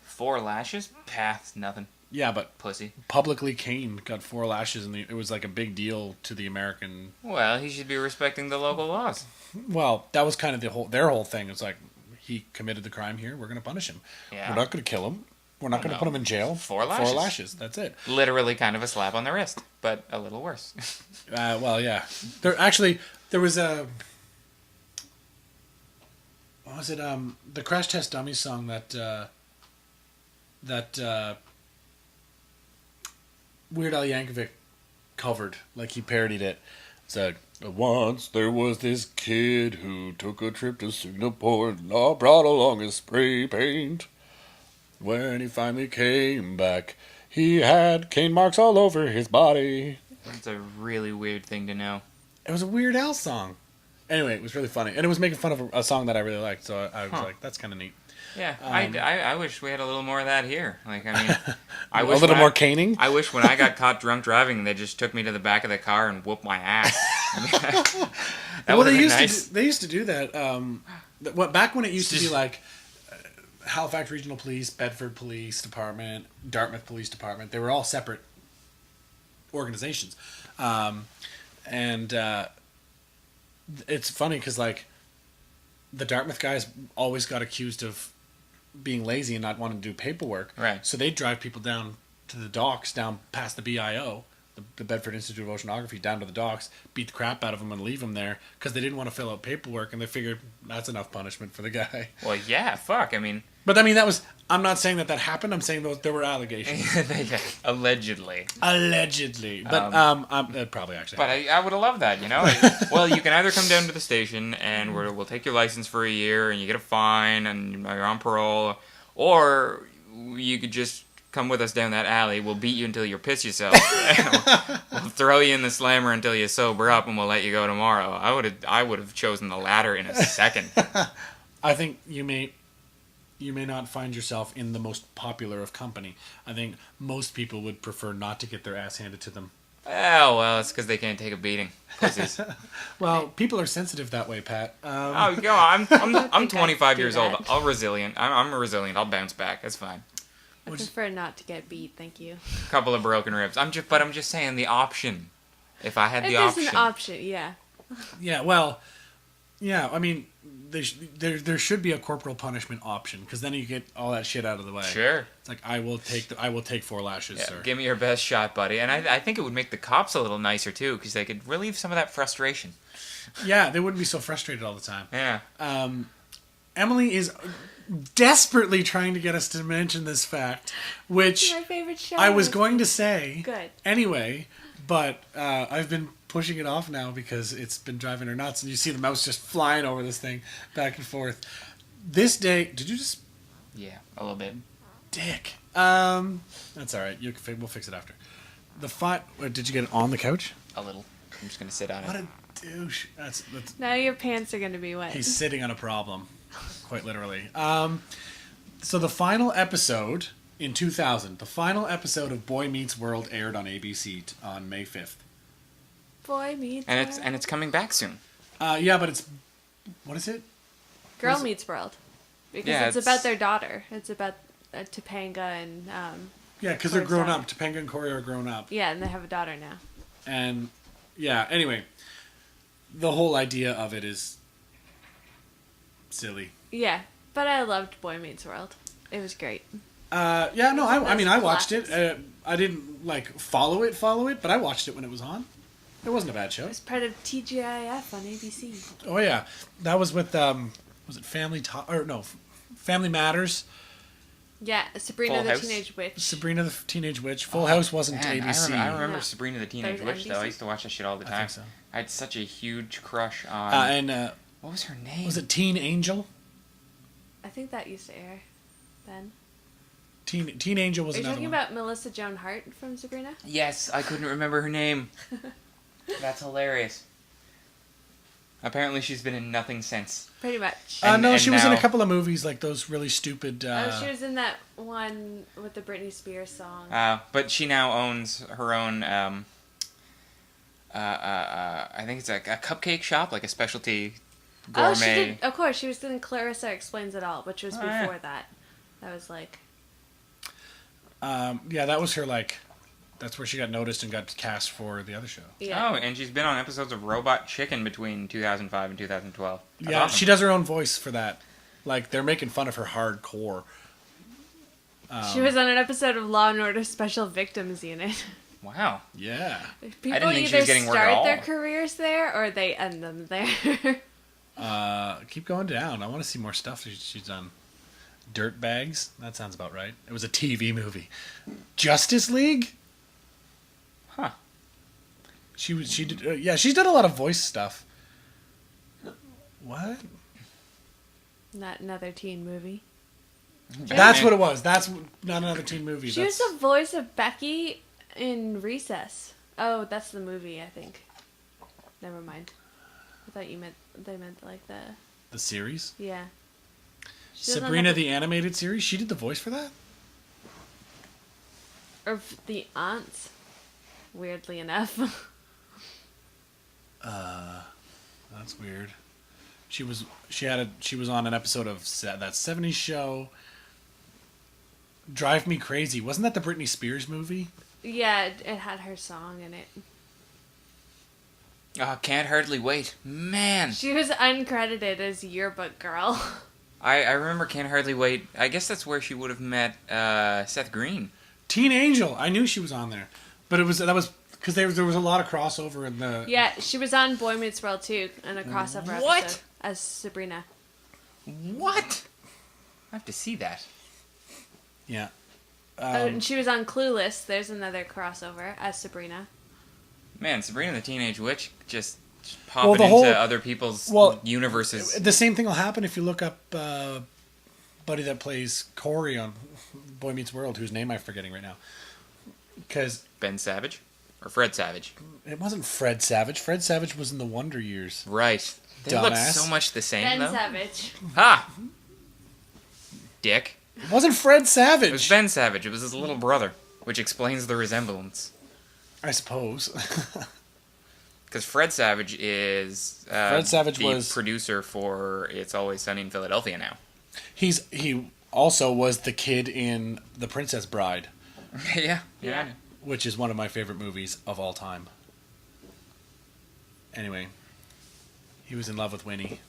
4 lashes? Path, nothing. yeah, but Pussy. publicly caned, got 4 lashes, and it was like a big deal to the American. Well, he should be respecting the local laws. Well, that was kind of their whole thing. It's like he committed the crime here. We're going to punish him. Yeah. We're not going to kill him. We're not going to put him in jail. 4 lashes. 4 lashes. That's it. Literally kind of a slap on the wrist, but a little worse. Well, yeah. There was a. What was it? The Crash Test Dummies song that Weird Al Yankovic covered, like he parodied it. It's like, once there was this kid who took a trip to Singapore and brought along his spray paint. When he finally came back, he had cane marks all over his body. That's a really weird thing to know. It was a Weird Al song. Anyway, it was really funny. And it was making fun of a song that I really liked, so I was like, that's kind of neat. Yeah, I wish we had a little more of that here. Like, I mean, I wish a little more caning? I wish when I got caught drunk driving, they just took me to the back of the car and whooped my ass. That would have been nice. They used to do that. Back when it used to be like Halifax Regional Police, Bedford Police Department, Dartmouth Police Department. They were all separate organizations. It's funny because, like, the Dartmouth guys always got accused of being lazy and not wanting to do paperwork. Right. So they'd drive people down to the docks, down past the BIO, the Bedford Institute of Oceanography, down to the docks, beat the crap out of them and leave them there because they didn't want to fill out paperwork, and they figured that's enough punishment for the guy. Well, yeah, fuck. I mean... But, I mean, I'm not saying that happened. I'm saying there were allegations. Allegedly. Allegedly. But it probably actually happened. But I would have loved that, you know? Well, you can either come down to the station and we'll take your license for a year and you get a fine and you're on parole, or you could just come with us down that alley. We'll beat you until you piss yourself. We'll throw you in the slammer until you sober up and we'll let you go tomorrow. I would have chosen the latter in a second. I think you may not find yourself in the most popular of company. I think most people would prefer not to get their ass handed to them. Oh, well, it's because they can't take a beating. Pussies. Well, people are sensitive that way, Pat. I'm 25 years old. I'm resilient. I'm resilient. I'll bounce back. That's fine. I prefer not to get beat, thank you. A couple of broken ribs. I'm just saying the option. If I had the option. There's an option, yeah. Yeah, well, yeah, I mean, there should be a corporal punishment option, because then you get all that shit out of the way. Sure. It's like, I will take 4 lashes, Yeah, sir. give me your best shot, buddy. And I think it would make the cops a little nicer, too, because they could relieve some of that frustration. Yeah, they wouldn't be so frustrated all the time. Yeah. Emily is desperately trying to get us to mention this fact, which My favorite show. I was going to say Good. anyway, but I've been pushing it off now because it's been driving her nuts, and you see the mouse just flying over this thing back and forth. This day, did you just... Yeah, a little bit. Dick. That's all right. We'll fix it after. Did you get it on the couch? A little. I'm just going to sit on What it. a douche. That's Now your pants are going to be wet. He's sitting on a problem, quite literally. So the final episode in 2000, the final episode of Boy Meets World aired on ABC on May 5th. Boy meets And it's coming back soon. Yeah, but it's... What is it? Girl Meets World. Because Yeah, it's about their daughter. It's about Topanga and... Yeah, because they're grown daughter. up. Topanga and Corey are grown up. Yeah, and they have a daughter now. And, yeah, anyway. The whole idea of it is silly. Yeah, but I loved Boy Meets World. It was great. Yeah, no, I mean, I watched it. Classics. I didn't, follow it, but I watched it when it was on. It wasn't a bad show. It was part of TGIF on ABC. Oh, yeah. That was with, was it Family Matters? Yeah, Sabrina Full the House? Teenage Witch. Sabrina the Teenage Witch. Full House wasn't Man, ABC. I remember No. Sabrina the Teenage That was Witch, though. I used to watch that shit all the I time. think so. I had such a huge crush on... And, what was her name? was it Teen Angel? I think that used to air then. Teen Angel was Are you another talking one. about Melissa Joan Hart from Sabrina? Yes, I couldn't remember her name. That's hilarious. Apparently she's been in nothing since. Pretty much. No, she was in a now- couple of movies, like those really stupid... She was in that one with the Britney Spears song. But she now owns her own I think it's a cupcake shop, like a specialty Oh, gourmet. she did. Of course, she was in Clarissa Explains It All, which was before yeah. that. That was like... Yeah, that was her, like... That's where she got noticed and got cast for the other show. Yeah. Oh, and she's been on episodes of Robot Chicken between 2005 and 2012. That's Yeah, awesome. she does her own voice for that. Like, they're making fun of her hardcore. She was on an episode of Law and Order Special Victims Unit. Wow. Yeah. People didn't think she either was getting work at start all. their careers there or they end them there. Keep going down. I want to see more stuff she's done. Dirt Bags. That sounds about right. It was a TV movie. Justice League. Huh. She did. Yeah, she's done a lot of voice stuff. What? Not another teen movie. That's what it was. That's not another teen movie. She was the voice of Becky in Recess. Oh, that's the movie, I think. Never mind. I thought they meant like the series. yeah. She doesn't Sabrina have the animated series. She did the voice for that. or the aunts. Weirdly enough. That's weird. She was on an episode of that '70s show. Drive Me Crazy. Wasn't that the Britney Spears movie? Yeah, it had her song in it. Oh, Can't Hardly Wait. Man. She was uncredited as yearbook girl. I remember Can't Hardly Wait. I guess that's where she would have met Seth Green. Teen Angel. I knew she was on there, but that was because there was a lot of crossover in the. Yeah, she was on Boy Meets World too, in a crossover What? episode as Sabrina. What? I have to see that. Yeah. And she was on Clueless. There's another crossover as Sabrina. Man, Sabrina the Teenage Witch just popping the into whole- other people's universes. The same thing will happen if you look up buddy that plays Corey on Boy Meets World, whose name I'm forgetting right now. Because Ben Savage? Or Fred Savage? it wasn't Fred Savage. Fred Savage was in the Wonder Years. Right. They look Dumbass. so much the same, Ben though. Savage. Ha! Dick. It wasn't Fred Savage. It was Ben Savage. It was his little brother, which explains the resemblance. I suppose. Because Fred Savage is Fred Savage the was- producer for It's Always Sunny in Philadelphia now. He also was the kid in The Princess Bride, yeah. Yeah. which is one of my favorite movies of all time. Anyway, he was in love with Winnie.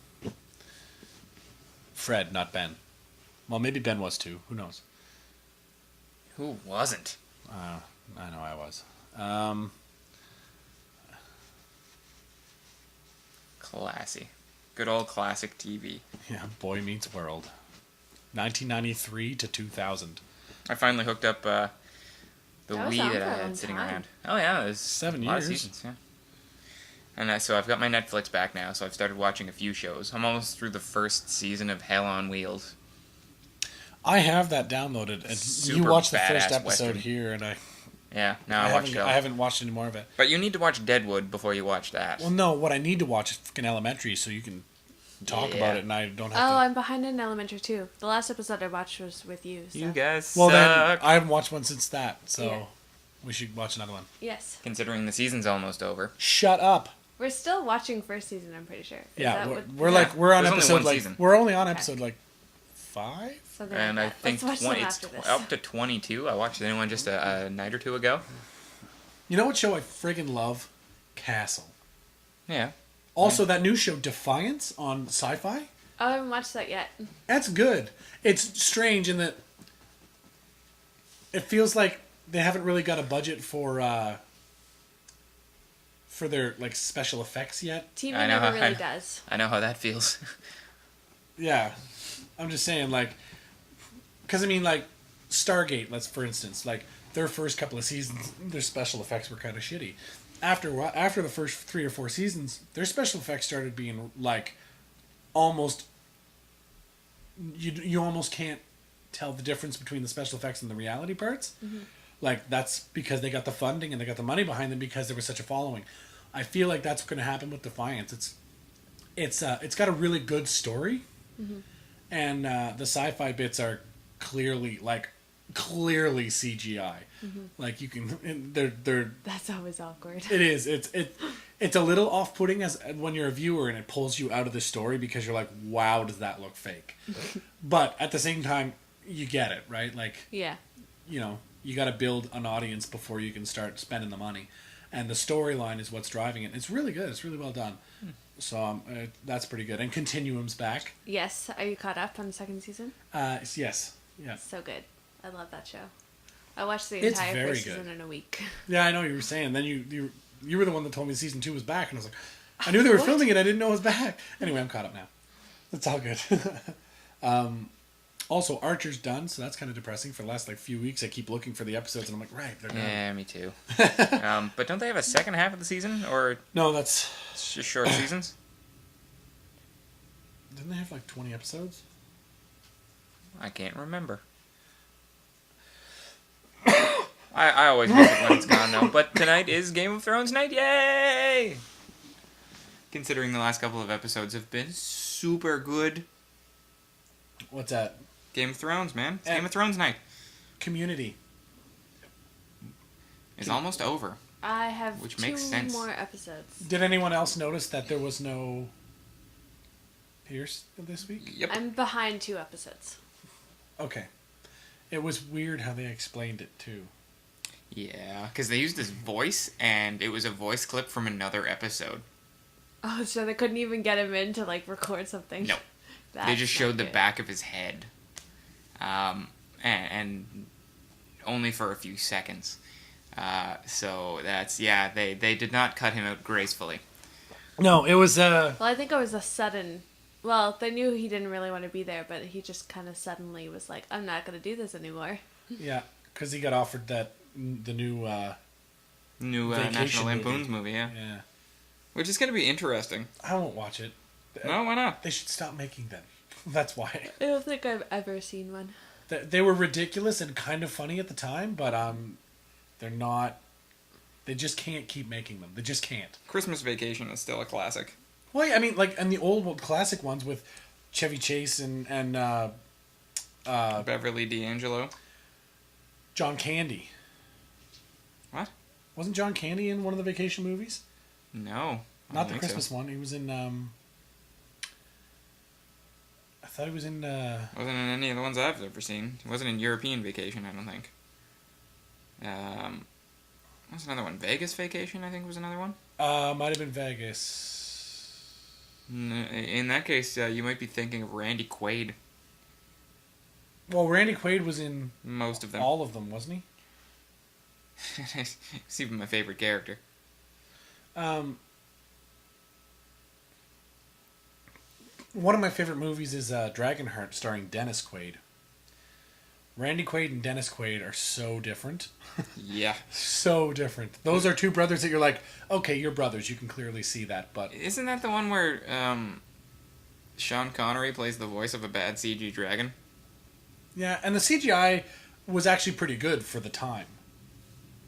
Fred, not Ben. Well, maybe Ben was too. Who knows? Who wasn't? I know I was. Classy. Good old classic TV. Yeah, Boy Meets World. 1993 to 2000. I finally hooked up the That was Wii on that for I a long had sitting time. around. Oh yeah, it was 7 a lot of years. seasons, yeah. And so I've got my Netflix back now, so I've started watching a few shows. I'm almost through the first season of Hell on Wheels. I have that downloaded, and you Super watched the first badass episode Western. here, and I Yeah, now I watched it all. haven't watched any more of it. But you need to watch Deadwood before you watch that. Well, no, what I need to watch is fucking Elementary, so you can talk Yeah. about it, and I don't Oh, have to. I'm behind in Elementary too. The last episode I watched was with you. So. You guys Well, then suck. I haven't watched one since that, so Yeah. we should watch another one. Yes. Considering the season's almost over. Shut up. We're still watching first season, I'm pretty sure. Is Yeah, that we're, what- we're Yeah. like we're on There's only episode one like season. we're only on episode like 5. something And like I that. think Let's watch them it's after this. up to 22. I watched the new one just a night or two ago. You know what show I friggin' love? Castle. Yeah. Also, that new show Defiance on Sci-Fi. Oh, I haven't watched that yet. That's good. It's strange in that it feels like they haven't really got a budget for their like special effects yet. TV I know never how- really does. I know how that feels. Yeah, I'm just saying, like, because I mean, like, Stargate, let's for instance, like their first couple of seasons, their special effects were kind of shitty. After the first 3 or 4 seasons, their special effects started being like almost you almost can't tell the difference between the special effects and the reality parts. Mm-hmm. Like that's because they got the funding and they got the money behind them because there was such a following. I feel like that's going to happen with Defiance. It's got a really good story, Mm-hmm. and the sci-fi bits are clearly like clearly CGI. Like you can, they're. That's always awkward. It is. It's a little off-putting as when you're a viewer and it pulls you out of the story because you're like, wow, does that look fake? But at the same time, you get it, right? Like, Yeah. you know, you got to build an audience before you can start spending the money, and the storyline is what's driving it. It's really good. It's really well done. So that's pretty good. And Continuum's back. Yes. Are you caught up on the second season? Yes. Yeah. So good. I love that show. I watched the It's entire very first good. season in a week. Yeah, I know you were saying. Then you were the one that told me season 2 was back, and I was like, I knew they were filming it. I didn't know it was back. Anyway, I'm caught up now. It's all good. Also, Archer's done, so that's kind of depressing. For the last few weeks, I keep looking for the episodes, and I'm like, right, they're done. Yeah, me too. But don't they have a second half of the season, or No, that's... it's just short seasons? Didn't they have 20 episodes? I can't remember. I always miss it when it's gone now. But tonight is Game of Thrones night. Yay! Considering the last couple of episodes have been super good. What's that? Game of Thrones, man. It's Game of Thrones night. Community. It's almost over. I have Which 2 makes sense. more episodes. Did anyone else notice that there was no Pierce this week? Yep. I'm behind 2 episodes. Okay. It was weird how they explained it, too. Yeah, because they used his voice, and it was a voice clip from another episode. Oh, so they couldn't even get him in to record something? No. They just showed the back of his head. And only for a few seconds. So that's, yeah, they did not cut him out gracefully. No, it was... Well, I think it was a sudden... Well, they knew he didn't really want to be there, but he just kind of suddenly was like, I'm not going to do this anymore. Yeah, because he got offered the new... National Lampoon's movie, yeah. Yeah. Which is going to be interesting. I won't watch it. No, why not? They should stop making them. That's why. I don't think I've ever seen one. They were ridiculous and kind of funny at the time, but they're not... They just can't keep making them. They just can't. Christmas Vacation is still a classic. Well, yeah, I mean, and the old classic ones with Chevy Chase and Beverly D'Angelo. John Candy. What? Wasn't John Candy in one of the vacation movies? No. I Not don't the think Christmas so. one. He was in... I thought he was in... Wasn't in any of the ones I've ever seen. He wasn't in European Vacation, I don't think. What's another one? Vegas Vacation, I think was another one. Might have been Vegas. In that case, you might be thinking of Randy Quaid. Well, Randy Quaid was in Most of them. all of them, wasn't he? He's even my favorite character. One of my favorite movies is Dragonheart, starring Dennis Quaid. Randy Quaid and Dennis Quaid are so different. Yeah. So different. Those are two brothers that you're like, okay, you're brothers. You can clearly see that, but... Isn't that the one where Sean Connery plays the voice of a bad CG dragon? Yeah, and the CGI was actually pretty good for the time.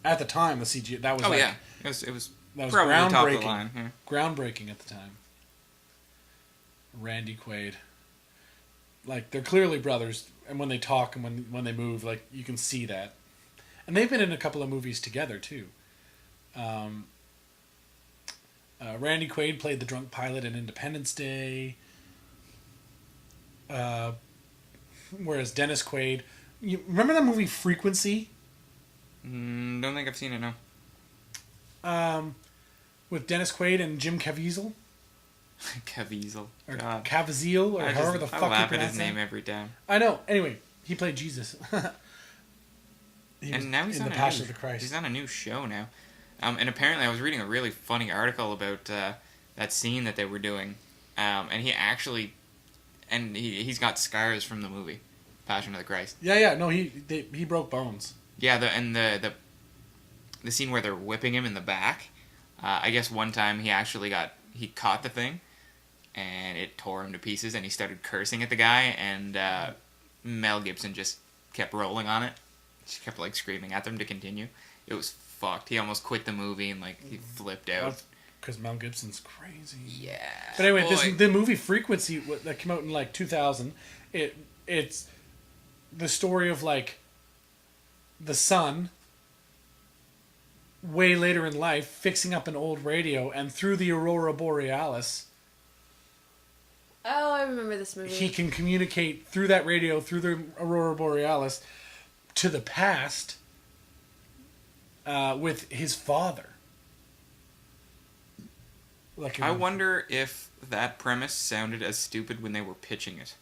At the time, the CGI... That was yeah. It was that was probably top of the groundbreaking. line. Yeah. Groundbreaking at the time. Randy Quaid. They're clearly brothers, and when they talk and when they move, you can see that. And they've been in a couple of movies together, too. Randy Quaid played the drunk pilot in Independence Day. Whereas Dennis Quaid... You remember that movie Frequency? Don't think I've seen it, no. With Dennis Quaid and Jim Caviezel? Caviezel. Or God. Caviezel, or however the fuck I you laugh at pronounce his it. name every time. I know. Anyway, he played Jesus. He was And now he's in on the a Passion new, of the Christ. he's on a new show now. And apparently I was reading a really funny article about that scene that they were doing. And he actually... And he's got scars from the movie, Passion of the Christ. Yeah. No, he broke bones. Yeah, the scene where they're whipping him in the back. I guess one time he caught the thing, and it tore him to pieces, and he started cursing at the guy, and Mel Gibson just kept rolling on it. She kept screaming at them to continue. It was fucked. He almost quit the movie and he flipped out. Because Mel Gibson's crazy. Yeah. But anyway, boy. the movie Frequency that came out in 2000. It's the story of the son, way later in life, fixing up an old radio, and through the Aurora Borealis, Oh, I remember this movie. he can communicate through that radio, through the Aurora Borealis, to the past with his father. Like, I wonder if that premise sounded as stupid when they were pitching it.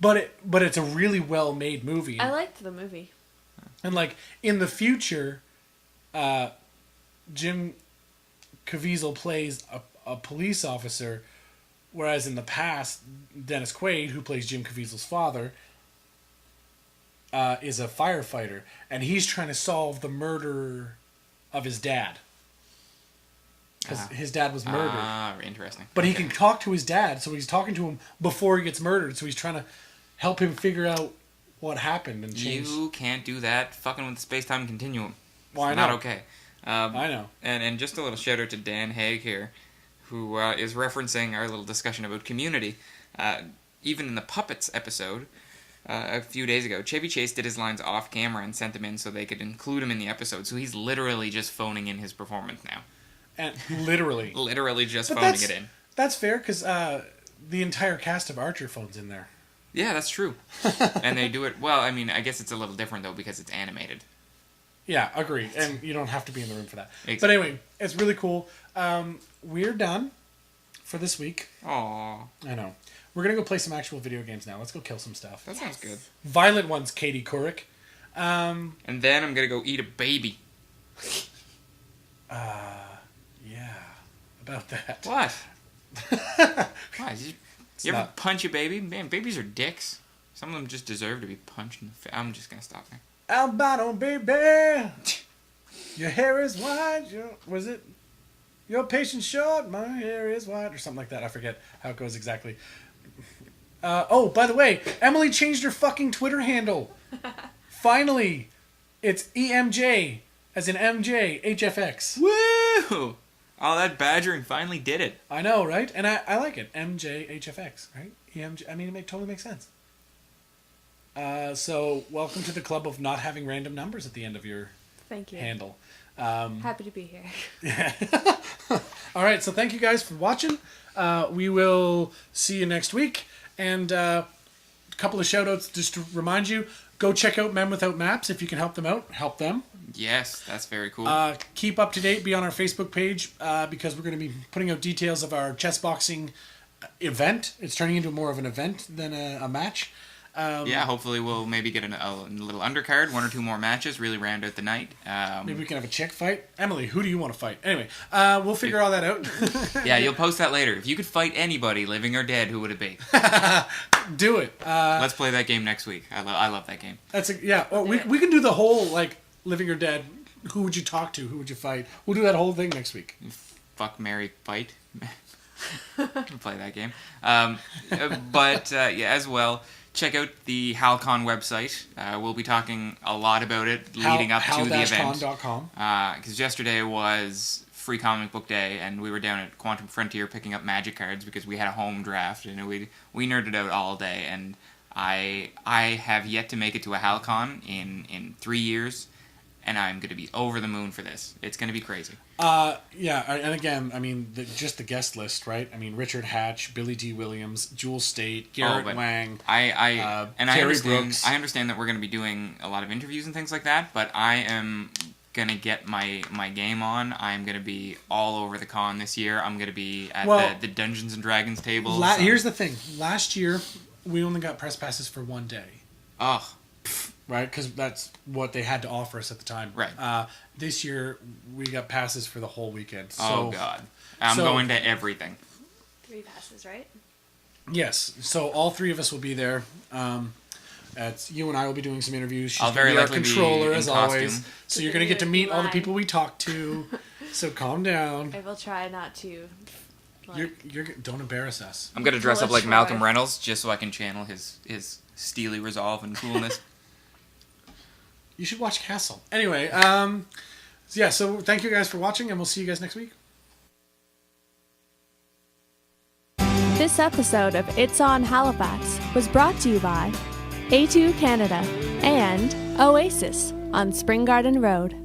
but it's a really well made movie. I liked the movie. And like in the future, Jim Caviezel plays a police officer, whereas in the past, Dennis Quaid, who plays Jim Caviezel's father, is a firefighter, and he's trying to solve the murder of his dad. Because his dad was murdered. Ah, interesting. But he can talk to his dad, so he's talking to him before he gets murdered, so he's trying to help him figure out what happened and change. You can't do that fucking with the space-time continuum. Well, I It's know. not okay. I know. And just a little shout out to Dan Haig here, who is referencing our little discussion about Community. Even in the Puppets episode, a few days ago, Chevy Chase did his lines off camera and sent them in so they could include him in the episode. So he's literally just phoning in his performance now. And literally. Literally just But phoning it in. That's fair, because the entire cast of Archer phones in there. Yeah, that's true. And they do it well. I mean, I guess it's a little different though because it's animated. Yeah, agree. And you don't have to be in the room for that. Exactly. But anyway, it's really cool. We're done for this week. Aww, I know. We're going to go play some actual video games now. Let's go kill some stuff. that sounds good. Violent ones, Katie Couric. And then I'm gonna go eat a baby. Yeah, about that. What? Why? You ever not- punch a baby? Man, babies are dicks. Some of them just deserve to be punched in the face. I'm just gonna stop there. Albino baby, your hair is white. Your patience short, my hair is white, or something like that. I forget how it goes exactly. Oh, by the way, Emily changed her fucking Twitter handle. Finally, it's EMJ, as in MJ HFX. Woo! All that badgering finally did it. I know, right? And I like it. MJ HFX, right? EMJ. I mean, it totally makes sense. So, welcome to the club of not having random numbers at the end of your Thank you. handle. Happy to be here. All right, so thank you guys for watching. We will see you next week. And a couple of shout-outs just to remind you, go check out Men Without Maps. If you can help them out, help them. Yes, that's very cool. Keep up to date, be on our Facebook page, because we're going to be putting out details of our chess boxing event. It's turning into more of an event than a match. Yeah, hopefully we'll maybe get a little undercard, one or two more matches, really round out the night. Maybe we can have a chick fight. Emily, who do you want to fight? Anyway, we'll figure all that out. Yeah, you'll post that later. If you could fight anybody, living or dead, who would it be? Do it. Let's play that game next week. I love that game. Yeah. Oh, we can do the whole, like, living or dead. Who would you talk to? Who would you fight? We'll do that whole thing next week. Fuck, marry, fight. We'll play that game. But yeah, as well, check out the HalCon website. We'll be talking a lot about it leading up to the event. Hal-con.com. Because yesterday was Free Comic Book Day, and we were down at Quantum Frontier picking up Magic cards because we had a home draft, and we nerded out all day. And I have yet to make it to a HalCon in 3 years, and I'm going to be over the moon for this. It's going to be crazy. Yeah, and again, I mean, just the guest list, right? I mean, Richard Hatch, Billy D. Williams, Jewel State, Garrett Wang, I Terry Brooks. I understand that we're going to be doing a lot of interviews and things like that, but I am going to get my game on. I'm going to be all over the con this year. I'm going to be at the Dungeons & Dragons tables. Here's the thing. Last year, we only got press passes for one day. Oh. Right? Because that's what they had to offer us at the time. Right. This year, we got passes for the whole weekend. So, oh, God. I'm going to everything. 3 passes, right? Yes. So all three of us will be there. You and I will be doing some interviews. She's I'll gonna very be our likely be controller, in as costume. always. So you're going to get to meet all the people we talk to. So calm down. I will try not to. Don't embarrass us. I'm going to dress up Well, like Malcolm sure. Reynolds just so I can channel his steely resolve and coolness. You should watch Castle. Anyway, so thank you guys for watching, and we'll see you guys next week. This episode of It's on Halifax was brought to you by A2 Canada and Oasis, on Spring Garden Road.